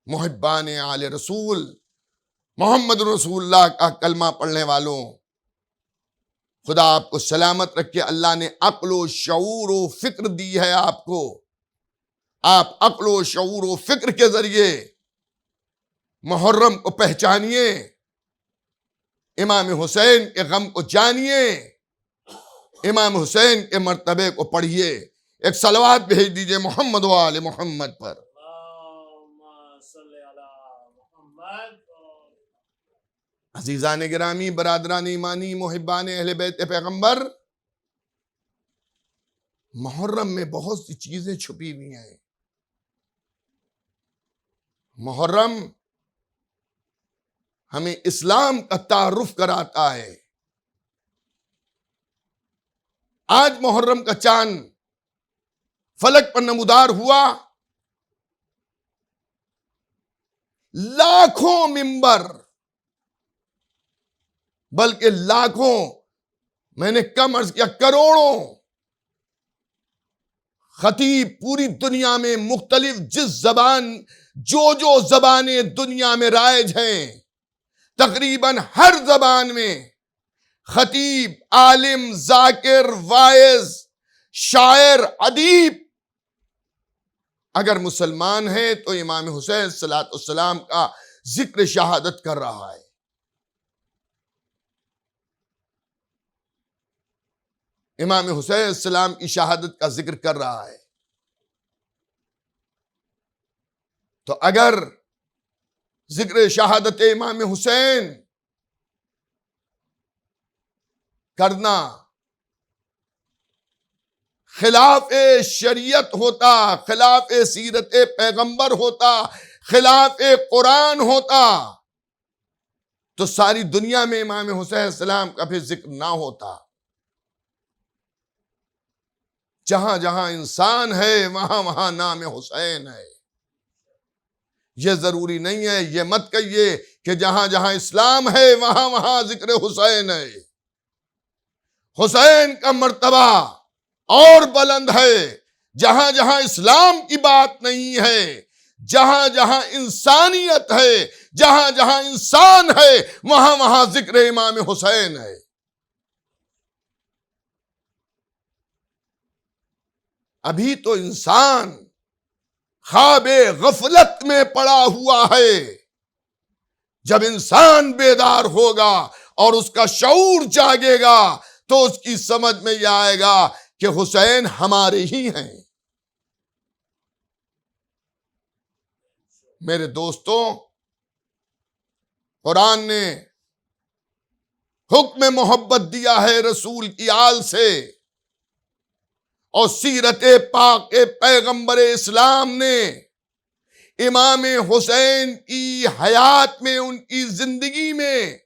محبان آل رسول، محمد رسول اللہ کا کلمہ پڑھنے والوں، خدا آپ کو سلامت رکھے۔ اللہ نے عقل و شعور و فکر دی ہے آپ کو، آپ عقل و شعور و فکر کے ذریعے محرم کو پہچانیے، امام حسین کے غم کو جانیے، امام حسین کے مرتبے کو پڑھیے۔ ایک صلوات بھیج دیجئے محمد و آل محمد پر۔ عزیزان گرامی، برادران ایمانی، محبان اہل بیت پیغمبر، محرم میں بہت سی چیزیں چھپی ہوئی ہیں۔ محرم ہمیں اسلام کا تعارف کراتا ہے۔ آج محرم کا چاند فلک پر نمودار ہوا، لاکھوں منبر، بلکہ لاکھوں، میں نے کم عرض کیا کروڑوں خطیب پوری دنیا میں مختلف جو زبانیں دنیا میں رائج ہیں، تقریباً ہر زبان میں خطیب، عالم، ذاکر، واعظ، شاعر، ادیب اگر مسلمان ہے تو امام حسین صلاۃ السلام کا ذکر شہادت کر رہا ہے۔ امام حسین السلام کی شہادت کا ذکر کر رہا ہے۔ تو اگر ذکر شہادت امام حسین کرنا خلاف شریعت ہوتا، خلاف سیرت پیغمبر ہوتا، خلاف قرآن ہوتا، تو ساری دنیا میں امام حسین السلام کا پھر ذکر نہ ہوتا۔ جہاں جہاں انسان ہے وہاں وہاں نام حسین ہے۔ یہ ضروری نہیں ہے، یہ مت کہیے کہ جہاں جہاں اسلام ہے وہاں وہاں ذکر حسین ہے۔ حسین کا مرتبہ اور بلند ہے۔ جہاں جہاں اسلام کی بات نہیں ہے، جہاں جہاں انسانیت ہے، جہاں جہاں انسان ہے، وہاں وہاں ذکر امام حسین ہے۔ ابھی تو انسان خواب غفلت میں پڑا ہوا ہے۔ جب انسان بیدار ہوگا اور اس کا شعور جاگے گا تو اس کی سمجھ میں یہ آئے گا کہ حسین ہمارے ہی ہیں۔ میرے دوستوں، قرآن نے حکم محبت دیا ہے رسول کی آل سے، اور سیرت پاک پیغمبر اسلام نے امام حسین کی حیات میں، ان کی زندگی میں،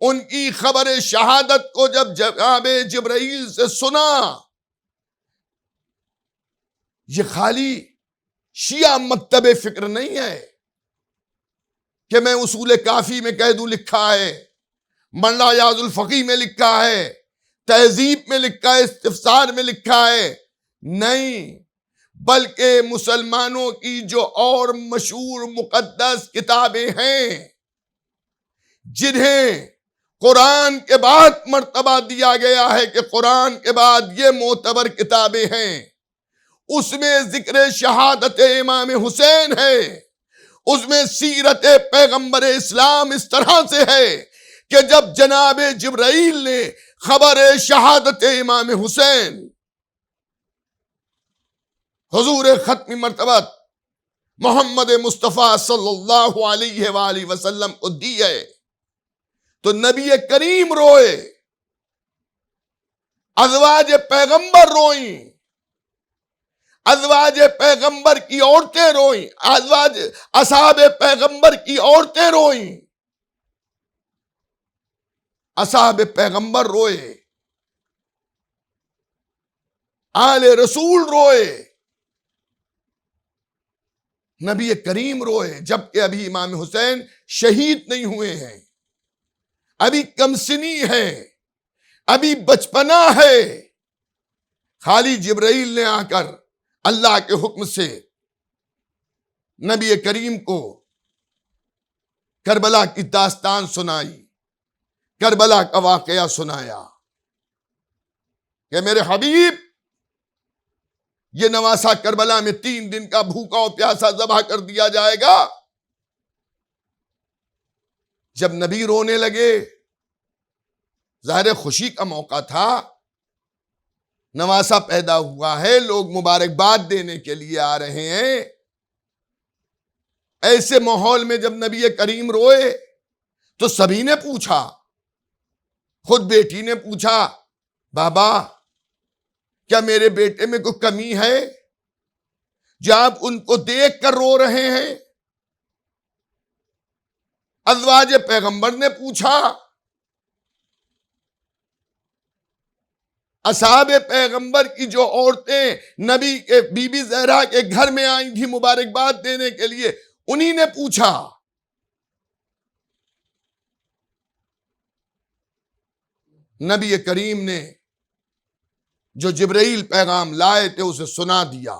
ان کی خبر شہادت کو جب جناب جبرائیل سے سنا، یہ خالی شیعہ مکتب فکر نہیں ہے کہ میں اصول کافی میں کہہ دوں لکھا ہے، منڈا یاز الفقی میں لکھا ہے، تہذیب میں لکھا ہے، استفسار میں لکھا ہے، نہیں، بلکہ مسلمانوں کی جو اور مشہور مقدس کتابیں ہیں، جنہیں قرآن کے بعد مرتبہ دیا گیا ہے کہ قرآن کے بعد یہ معتبر کتابیں ہیں، اس میں ذکر شہادت امام حسین ہے، اس میں سیرت پیغمبر اسلام اس طرح سے ہے کہ جب جناب جبرائیل نے خبر شہادت امام حسین حضور ختم مرتبت محمد مصطفیٰ صلی اللہ علیہ وآلہ وسلم کو دی ہے، تو نبی کریم روئے، ازواج پیغمبر روئیں، ازواج پیغمبر کی عورتیں روئیں، اصحاب پیغمبر کی عورتیں روئیں، اصحاب پیغمبر روئے، آل رسول روئے، نبی کریم روئے، جبکہ ابھی امام حسین شہید نہیں ہوئے ہیں، ابھی کمسنی ہے، ابھی بچپنا ہے، خالی جبرائیل نے آ کر اللہ کے حکم سے نبی کریم کو کربلا کی داستان سنائی، کربلا کا واقعہ سنایا کہ میرے حبیب، یہ نواسہ کربلا میں 3 دن کا بھوکا اور پیاسا ذبح کر دیا جائے گا۔ جب نبی رونے لگے، ظاہر خوشی کا موقع تھا، نواسہ پیدا ہوا ہے، لوگ مبارکباد دینے کے لیے آ رہے ہیں، ایسے ماحول میں جب نبی کریم روئے تو سبھی نے پوچھا، خود بیٹی نے پوچھا، بابا کیا میرے بیٹے میں کوئی کمی ہے جو آپ ان کو دیکھ کر رو رہے ہیں؟ ازواج پیغمبر نے پوچھا، اصحاب پیغمبر کی جو عورتیں نبی کے بی بی زہرا کے گھر میں آئی تھی مبارکباد دینے کے لیے، انہی نے پوچھا۔ نبی کریم نے جو جبرائیل پیغام لائے تھے اسے سنا دیا،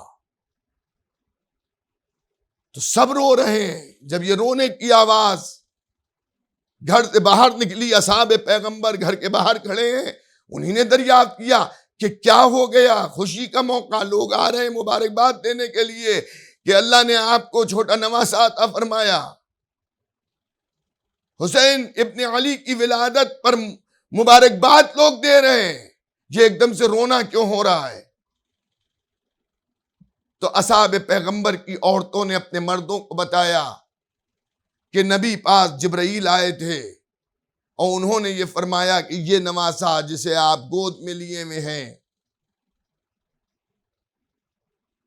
تو سب رو رہے ہیں۔ جب یہ رونے کی آواز گھر سے باہر نکلی، اصحاب پیغمبر گھر کے باہر کھڑے ہیں، انہی نے دریافت کیا کہ کیا ہو گیا، خوشی کا موقع، لوگ آ رہے ہیں مبارکباد دینے کے لیے کہ اللہ نے آپ کو چھوٹا نواسہ عطا فرمایا، حسین ابن علی کی ولادت پر مبارکباد لوگ دے رہے ہیں، یہ ایک دم سے رونا کیوں ہو رہا ہے؟ تو اصحاب پیغمبر کی عورتوں نے اپنے مردوں کو بتایا کہ نبی پاس جبرائیل آئے تھے اور انہوں نے یہ فرمایا کہ یہ نواسہ جسے آپ گود میں لیے ہوئے ہیں،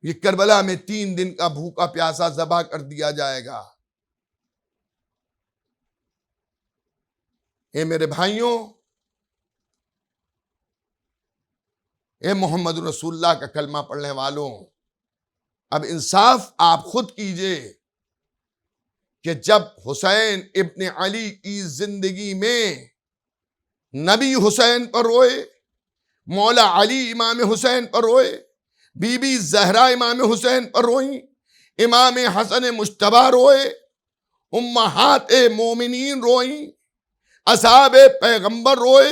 یہ کربلا میں 3 دن کا بھوکا پیاسا ذبح کر دیا جائے گا۔ اے میرے بھائیوں، اے محمد رسول اللہ کا کلمہ پڑھنے والوں، اب انصاف آپ خود کیجئے کہ جب حسین ابن علی کی زندگی میں نبی حسین پر روئے، مولا علی امام حسین پر روئے، بی بی زہرا امام حسین پر روئیں، امام حسن مجتبی روئے، امہات مومنین روئیں، اصحاب پیغمبر روئے،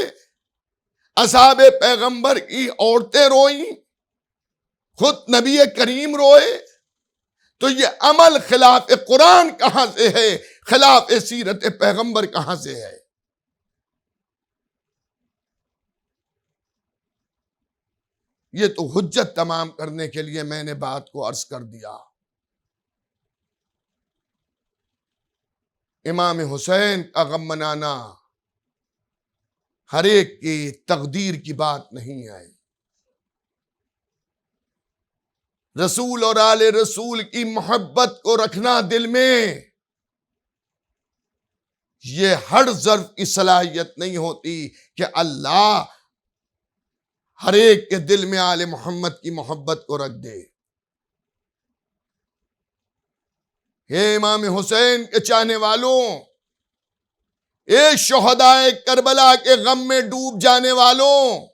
اصحاب پیغمبر کی عورتیں روئیں، خود نبی کریم روئے، تو یہ عمل خلاف قرآن کہاں سے ہے؟ خلاف سیرت پیغمبر کہاں سے ہے؟ یہ تو حجت تمام کرنے کے لیے میں نے بات کو عرض کر دیا۔ امام حسین کا غم منانا ہر ایک کی تقدیر کی بات نہیں ہے۔ رسول اور آل رسول کی محبت کو رکھنا دل میں، یہ ہر ظرف کی صلاحیت نہیں ہوتی کہ اللہ ہر ایک کے دل میں آل محمد کی محبت کو رکھ دے۔ اے امام حسین کے چاہنے والوں، اے شہدائے کربلا کے غم میں ڈوب جانے والوں،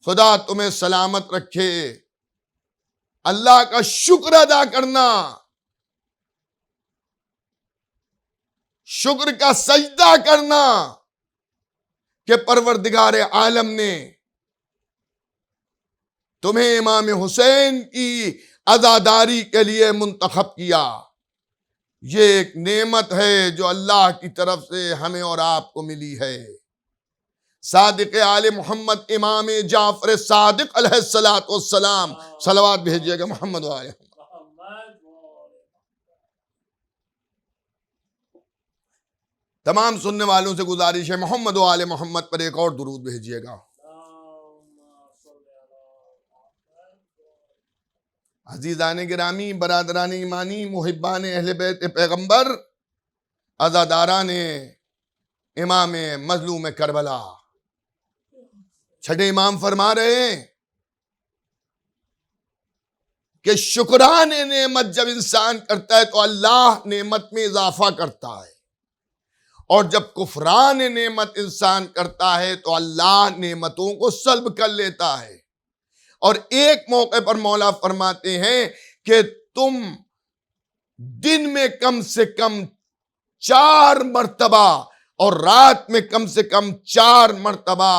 خدا تمہیں سلامت رکھے۔ اللہ کا شکر ادا کرنا، شکر کا سجدہ کرنا کہ پروردگار عالم نے تمہیں امام حسین کی عزاداری کے لیے منتخب کیا۔ یہ ایک نعمت ہے جو اللہ کی طرف سے ہمیں اور آپ کو ملی ہے۔ صادق آل محمد امام جعفر صادق علیہ السلام، صلوات بھیجیے گا محمد وآلہ محمد۔ تمام سننے والوں سے گزارش ہے محمد وآلہ محمد پر ایک اور درود بھیجیے گا۔ عزیزان گرامی، برادران ایمانی، محبان اہل بیت پیغمبر، عزاداران امام مظلوم کربلا، چھٹے امام فرما رہے ہیں کہ شکران نعمت جب انسان کرتا ہے تو اللہ نعمت میں اضافہ کرتا ہے، اور جب کفران نعمت انسان کرتا ہے تو اللہ نعمتوں کو سلب کر لیتا ہے۔ اور ایک موقع پر مولا فرماتے ہیں کہ تم دن میں کم سے کم 4 مرتبہ اور رات میں کم سے کم 4 مرتبہ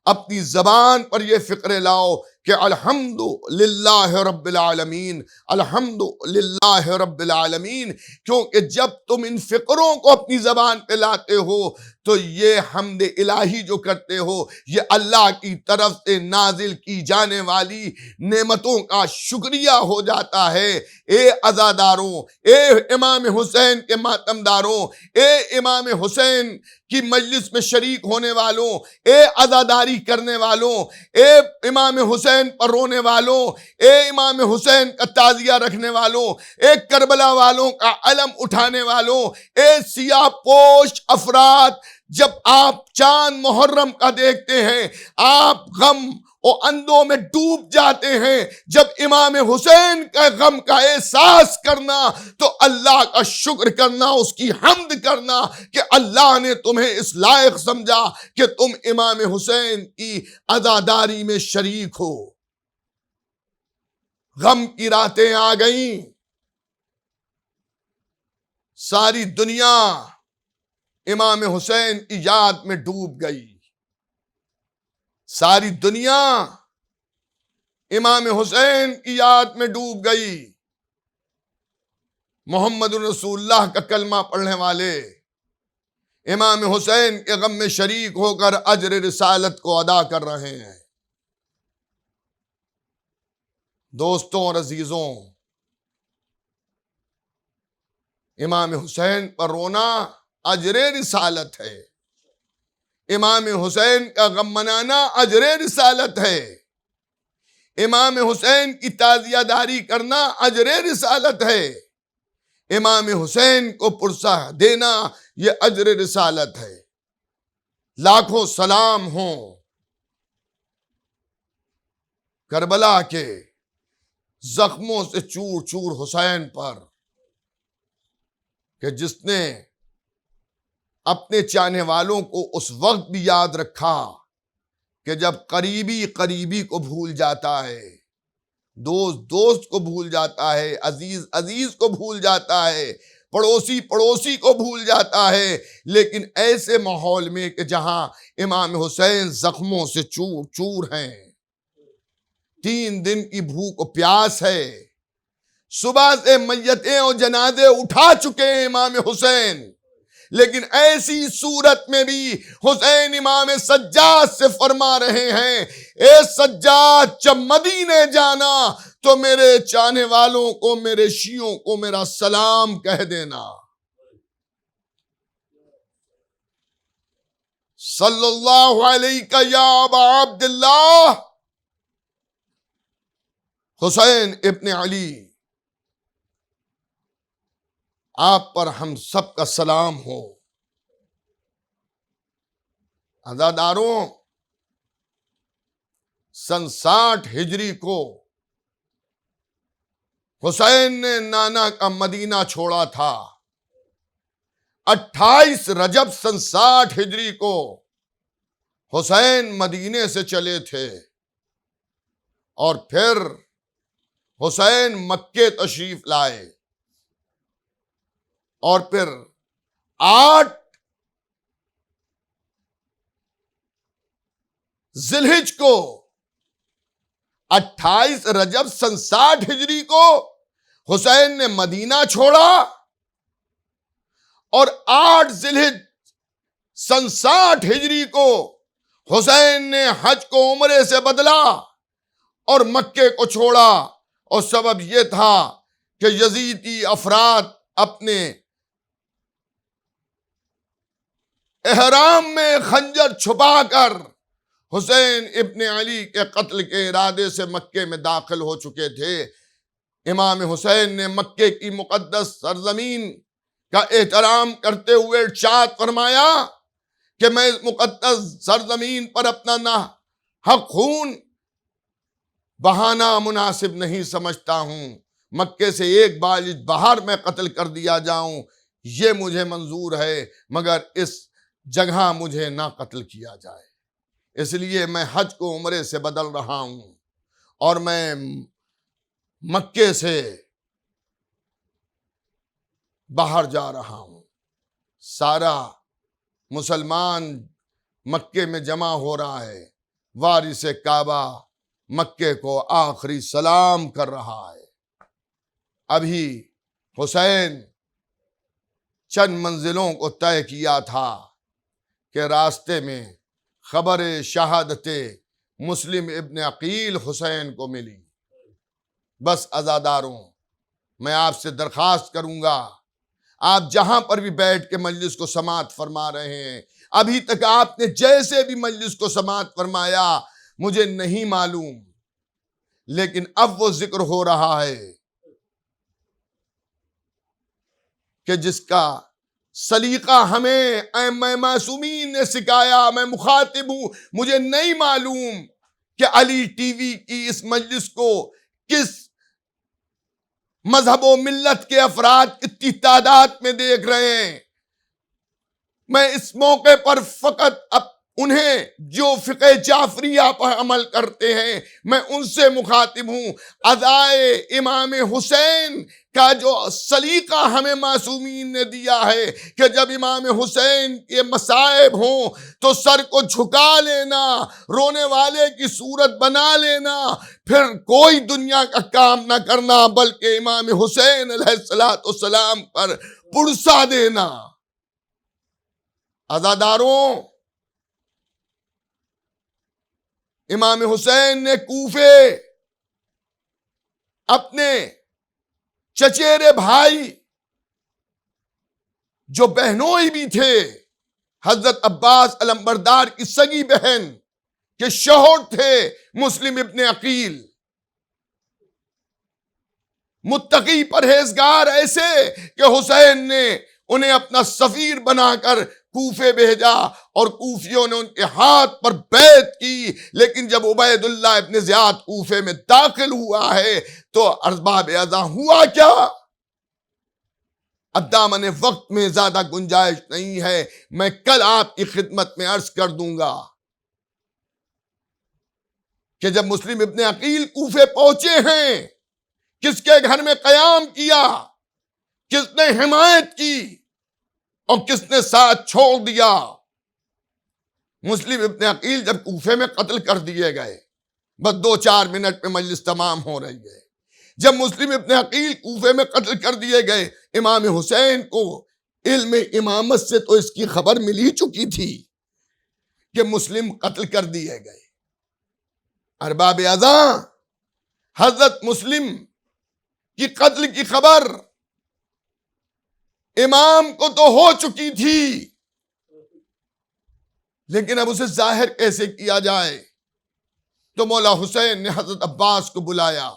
اپنی زبان پر یہ فقرے لاؤ کہ الحمدللہ رب العالمین، الحمدللہ رب العالمین، کیونکہ جب تم ان فقروں کو اپنی زبان پہ لاتے ہو تو یہ حمد الہی جو کرتے ہو، یہ اللہ کی طرف سے نازل کی جانے والی نعمتوں کا شکریہ ہو جاتا ہے۔ اے عزاداروں، اے امام حسین کے ماتمداروں، اے امام حسین کی مجلس میں شریک ہونے والوں، اے عزاداری کرنے والوں، اے امام حسین پر رونے والوں، اے امام حسین کا تعزیہ رکھنے والوں، اے کربلا والوں کا علم اٹھانے والوں، اے سیاہ پوش افراد، جب آپ چاند محرم کا دیکھتے ہیں آپ غم اور اندوں میں ڈوب جاتے ہیں۔ جب امام حسین کا غم کا احساس کرنا تو اللہ کا شکر کرنا، اس کی حمد کرنا کہ اللہ نے تمہیں اس لائق سمجھا کہ تم امام حسین کی عزاداری میں شریک ہو۔ غم کی راتیں آ گئیں، ساری دنیا امام حسین کی یاد میں ڈوب گئی، ساری دنیا امام حسین کی یاد میں ڈوب گئی۔ محمد رسول اللہ کا کلمہ پڑھنے والے امام حسین کے غم میں شریک ہو کر اجر رسالت کو ادا کر رہے ہیں۔ دوستوں اور عزیزوں، امام حسین پر رونا اجر رسالت ہے، امام حسین کا غم منانا اجر رسالت ہے، امام حسین کی تعزیہ داری کرنا اجر رسالت ہے، امام حسین کو پرسہ دینا یہ اجر رسالت ہے۔ لاکھوں سلام ہوں کربلا کے زخموں سے چور چور حسین پر، کہ جس نے اپنے چاہنے والوں کو اس وقت بھی یاد رکھا کہ جب قریبی قریبی کو بھول جاتا ہے، دوست دوست کو بھول جاتا ہے، عزیز عزیز کو بھول جاتا ہے، پڑوسی پڑوسی کو بھول جاتا ہے، لیکن ایسے ماحول میں کہ جہاں امام حسین زخموں سے چور چور ہیں، 3 دن کی بھوک و پیاس ہے، صبح سے میتیں اور جنازے اٹھا چکے ہیں امام حسین، لیکن ایسی صورت میں بھی حسین امام سجاد سے فرما رہے ہیں اے سجاد جب مدینے جانا تو میرے چاہنے والوں کو میرے شیعوں کو میرا سلام کہہ دینا صلی اللہ علیہ یا ابا عبداللہ حسین ابن علی آپ پر ہم سب کا سلام ہو۔ عزاداروں، سن 60 ہجری کو حسین نے نانا کا مدینہ چھوڑا تھا۔ 28 رجب سن 60 ہجری کو حسین مدینے سے چلے تھے اور پھر حسین مکے تشریف لائے اور پھر 8 ذی الحجہ کو 28 رجب سن 60 ہجری کو حسین نے مدینہ چھوڑا اور 8 ذی الحجہ سن 60 ہجری کو حسین نے حج کو عمرے سے بدلا اور مکے کو چھوڑا، اور سبب یہ تھا کہ یزیدی افراد اپنے احرام میں خنجر چھپا کر حسین ابن علی کے قتل کے ارادے سے مکے میں داخل ہو چکے تھے۔ امام حسین نے مکے کی مقدس سرزمین کا احترام کرتے ہوئے ارشاد فرمایا کہ میں اس مقدس سرزمین پر اپنا ناحق خون بہانا مناسب نہیں سمجھتا ہوں۔ مکے سے ایک بالغ باہر میں قتل کر دیا جاؤں یہ مجھے منظور ہے، مگر اس جگہ مجھے نہ قتل کیا جائے۔ اس لیے میں حج کو عمرے سے بدل رہا ہوں اور میں مکے سے باہر جا رہا ہوں۔ سارا مسلمان مکے میں جمع ہو رہا ہے، وارث کعبہ مکے کو آخری سلام کر رہا ہے۔ ابھی حسین چند منزلوں کو طے کیا تھا کہ راستے میں خبر شہادت مسلم ابن عقیل حسین کو ملی۔ بس عزاداروں، میں آپ سے درخواست کروں گا، آپ جہاں پر بھی بیٹھ کے مجلس کو سماعت فرما رہے ہیں، ابھی تک آپ نے جیسے بھی مجلس کو سماعت فرمایا مجھے نہیں معلوم، لیکن اب وہ ذکر ہو رہا ہے کہ جس کا سلیقہ ہمیں ائمہ معصومین نے سکھایا، میں مخاطب ہوں، مجھے نہیں معلوم کہ علی ٹی وی کی اس مجلس کو کس مذہب و ملت کے افراد کتنی تعداد میں دیکھ رہے ہیں۔ میں اس موقع پر فقط انہیں جو فقہ جعفریہ پر عمل کرتے ہیں میں ان سے مخاطب ہوں۔ ادائے امام حسین کا جو سلیقہ ہمیں معصومین نے دیا ہے کہ جب امام حسین کے مصائب ہوں تو سر کو جھکا لینا، رونے والے کی صورت بنا لینا، پھر کوئی دنیا کا کام نہ کرنا بلکہ امام حسین علیہ السلام پر پرسا دینا۔ عزاداروں، امام حسین نے کوفے اپنے چچیرے بھائی جو بہنوئی بھی تھے، حضرت عباس علمبردار کی سگی بہن کے شوہر تھے مسلم ابن عقیل، متقی پرہیزگار ایسے کہ حسین نے انہیں اپنا سفیر بنا کر کوفے بھیجا اور کوفیوں نے ان کے ہاتھ پر بیعت کی، لیکن جب عبید اللہ ابن زیاد کوفے میں داخل ہوا ہے تو ارباب اذاں ہوا کیا؟ اب دامن وقت میں زیادہ گنجائش نہیں ہے، میں کل آپ کی خدمت میں عرض کر دوں گا کہ جب مسلم ابن عقیل کوفے پہنچے ہیں، کس کے گھر میں قیام کیا، کس نے حمایت کی اور کس نے ساتھ چھوڑ دیا؟ مسلم ابن عقیل جب کوفے میں قتل کر دیے گئے، بس 2-4 منٹ میں مجلس تمام ہو رہی ہے، جب مسلم ابن عقیل کوفے میں قتل کر دیے گئے، امام حسین کو علم امامت سے تو اس کی خبر مل ہی چکی تھی کہ مسلم قتل کر دیے گئے۔ ارباب اذاں حضرت مسلم کی قتل کی خبر امام کو تو ہو چکی تھی، لیکن اب اسے ظاہر کیسے کیا جائے؟ تو مولا حسین نے حضرت عباس کو بلایا،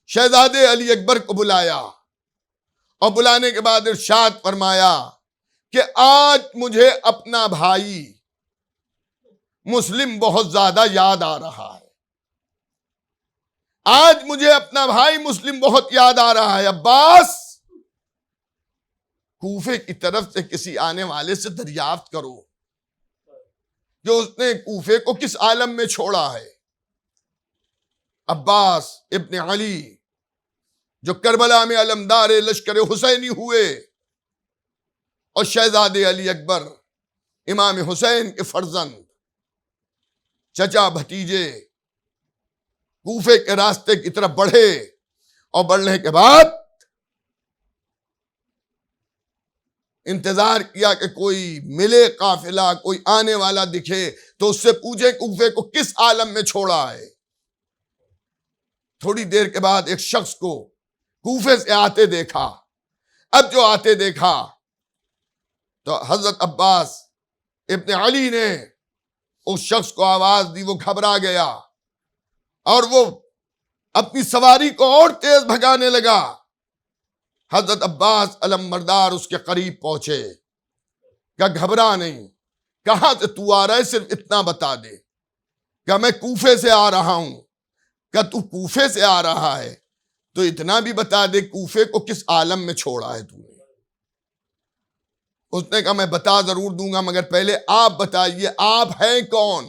شہزادے علی اکبر کو بلایا، اور بلانے کے بعد ارشاد فرمایا کہ آج مجھے اپنا بھائی مسلم بہت زیادہ یاد آ رہا ہے، آج مجھے اپنا بھائی مسلم بہت یاد آ رہا ہے۔ عباس، کوفے کی طرف سے کسی آنے والے سے دریافت کرو کہ اس نے کوفے کو کس عالم میں چھوڑا ہے۔ عباس ابن علی جو کربلا میں علمدار لشکر حسینی ہوئے، اور شہزادے علی اکبر امام حسین کے فرزند، چچا بھتیجے کوفے کے راستے کی طرف بڑھے، اور بڑھنے کے بعد انتظار کیا کہ کوئی ملے قافلہ، کوئی آنے والا دکھے تو اس سے پوچھے کوفے کو کس عالم میں چھوڑا ہے۔ تھوڑی دیر کے بعد ایک شخص کو کوفے سے آتے دیکھا۔ اب جو آتے دیکھا تو حضرت عباس ابن علی نے اس شخص کو آواز دی، وہ گھبرا گیا اور وہ اپنی سواری کو اور تیز بھگانے لگا۔ حضرت عباس علمبردار اس کے قریب پہنچے، کہ گھبرا نہیں، کہاں سے تو آ رہا ہے صرف اتنا بتا دے۔ کہ میں کوفے سے آ رہا ہوں۔ کہ تو کوفے سے آ رہا ہے تو اتنا بھی بتا دے کوفے کو کس عالم میں چھوڑا ہے تو نے۔ اس نے کہا میں بتا ضرور دوں گا، مگر پہلے آپ بتائیے آپ ہیں کون؟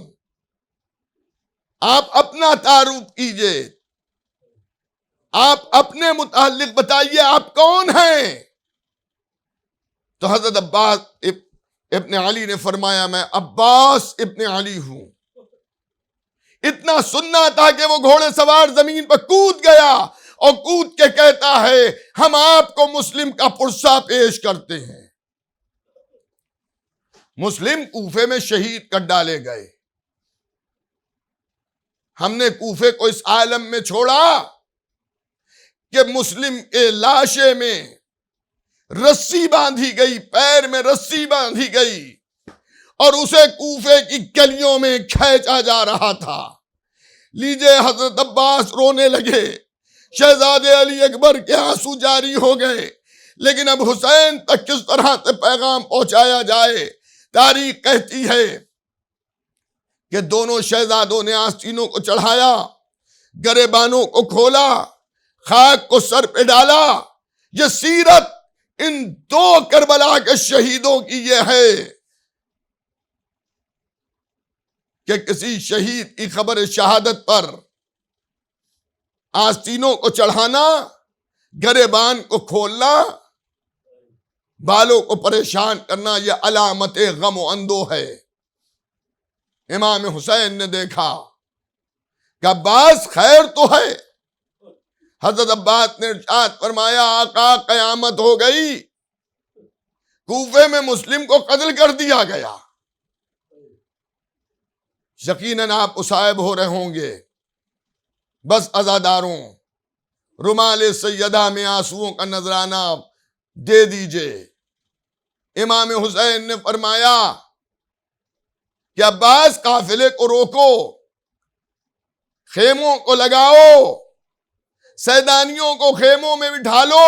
آپ اپنا تعارف کیجئے، آپ اپنے متعلق بتائیے آپ کون ہیں؟ تو حضرت عباس ابن علی نے فرمایا میں عباس ابن علی ہوں۔ اتنا سننا تھا کہ وہ گھوڑے سوار زمین پر کود گیا اور کود کے کہتا ہے ہم آپ کو مسلم کا پرسہ پیش کرتے ہیں۔ مسلم کوفے میں شہید کر ڈالے گئے۔ ہم نے کوفے کو اس عالم میں چھوڑا کہ مسلم کے لاشے میں رسی باندھی گئی، پیر میں رسی باندھی گئی، اور اسے کوفے کی گلیوں میں کھینچا جا رہا تھا۔ لیجئے حضرت عباس رونے لگے، شہزادے علی اکبر کے آنسو جاری ہو گئے، لیکن اب حسین تک کس طرح سے پیغام پہنچایا جائے؟ تاریخ کہتی ہے کہ دونوں شہزادوں نے آستینوں کو چڑھایا، گریبانوں کو کھولا، خاک کو سر پہ ڈالا۔ یہ سیرت ان دو کربلا کے شہیدوں کی یہ ہے کہ کسی شہید کی خبر شہادت پر آستینوں کو چڑھانا، گریبان کو کھولنا، بالوں کو پریشان کرنا، یہ علامت غم و اندو ہے۔ امام حسین نے دیکھا کہ عباس خیر تو ہے۔ حضرت عباس نے ارشاد فرمایا آقا قیامت ہو گئی، کوفے میں مسلم کو قتل کر دیا گیا۔ یقیناً آپ مصائب ہو رہے ہوں گے، بس عزاداروں رمال سیدہ میں آنسوؤں کا نذرانہ دے دیجئے۔ امام حسین نے فرمایا کہ عباس قافلے کو روکو، خیموں کو لگاؤ، سیدانیوں کو خیموں میں بٹھا لو۔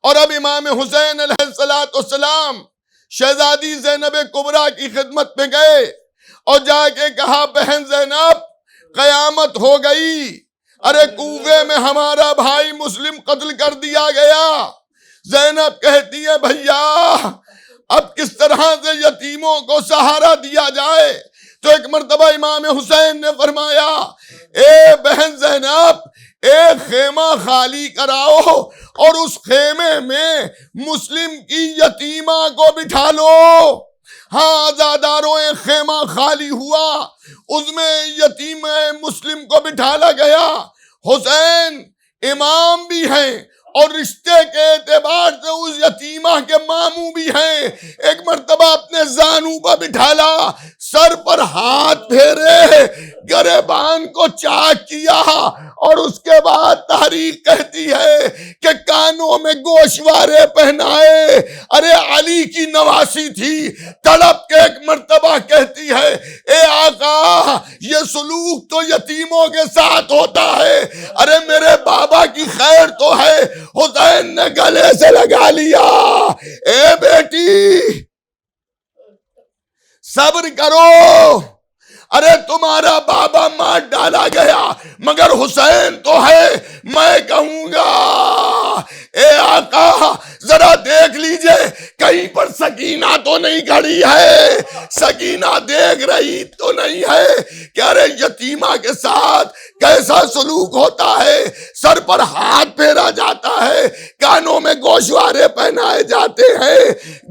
اور اب امام حسین علیہ السلام شہزادی زینب کبریٰ کی خدمت میں گئے اور جا کے کہا بہن زینب قیامت ہو گئی، ارے کوفے میں ہمارا بھائی مسلم قتل کر دیا گیا۔ زینب کہتی ہے بھیا اب کس طرح سے یتیموں کو سہارا دیا جائے؟ تو ایک مرتبہ امام حسین نے فرمایا اے بہن زینب ایک خیمہ خالی کراؤ اور اس خیمے میں مسلم کی یتیمہ کو بٹھا لو۔ ہاں عزاداروں ایک خیمہ خالی ہوا، اس میں یتیم مسلم کو بٹھالا گیا۔ حسین امام بھی ہیں اور رشتے کے اعتبار سے اس یتیمہ کے ماموں بھی ہیں. ایک مرتبہ اپنے زانو پر بٹھالا، سر پر ہاتھ پھیرے، گریبان کو چاک کیا، اور اس کے بعد تاریخ کہتی ہے کہ کانوں میں گوشوارے پہنائے. ارے علی کی نواسی تھی، تڑپ کے ایک مرتبہ کہتی ہے اے آقا یہ سلوک تو یتیموں کے ساتھ ہوتا ہے. ارے میرے بابا کی خیر تو ہے. حسین نے گلے سے لگا لیا، اے بیٹی صبر کرو، ارے تمہارا بابا مار ڈالا گیا مگر حسین تو ہے. میں کہوں گا اے آقا ذرا دیکھ لیجئے کہیں پر سکینہ تو نہیں کھڑی ہے، سکینہ دیکھ رہی تو نہیں ہے کہ ارے یتیمہ کے ساتھ کیسا سلوک ہوتا ہے. سر پر ہاتھ پھیرا جاتا ہے، کانوں میں گوشوارے پہنائے جاتے ہیں،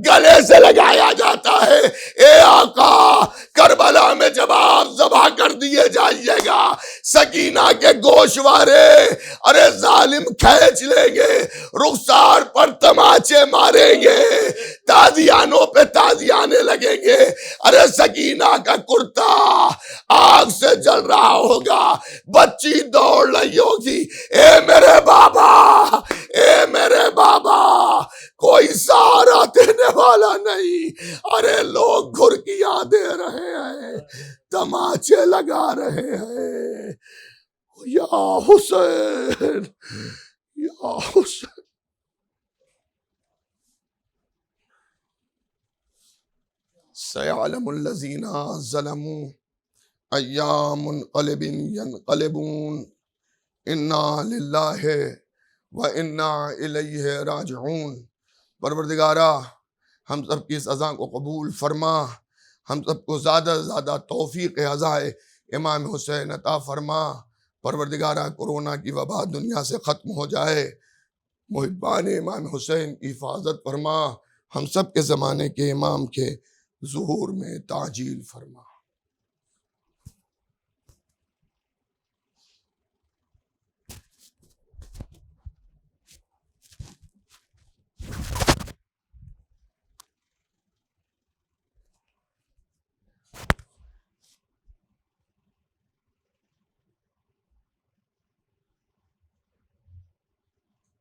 گلے سے لگایا جاتا ہے. اے آقا کربلا میں جب آپ ذبح کر دیے جائیے گا، سکینہ کے گوشوارے ارے ظالم کھینچ لیں گے، رخسار پر تماچے ماریں گے، تازیانوں پہ تازیانے لگیں گے. ارے سکینہ کا کرتا آگ سے جل رہا ہوگا، بچی دوڑ رہی ہوگی، اے میرے بابا، اے میرے بابا. کوئی سہارا دینے والا نہیں. ارے لوگ گھرکیاں دے رہے ہیں، تماچے لگا رہے ہیں. یا حسین، یا حسین. سيعلم الذين ظلموا أيام منقلب ينقلبون إنا لله وإنا إليه راجعون. پروردگارہ ہم سب کی اس اذان کو قبول فرما، ہم سب کو زیادہ سے زیادہ توفیق عزائے امام حسین عطا فرما. پروردگارہ کورونا کی وبا دنیا سے ختم ہو جائے، محبان امام حسین کی حفاظت فرما، ہم سب کے زمانے کے امام کے ظہور میں تعجیل فرما.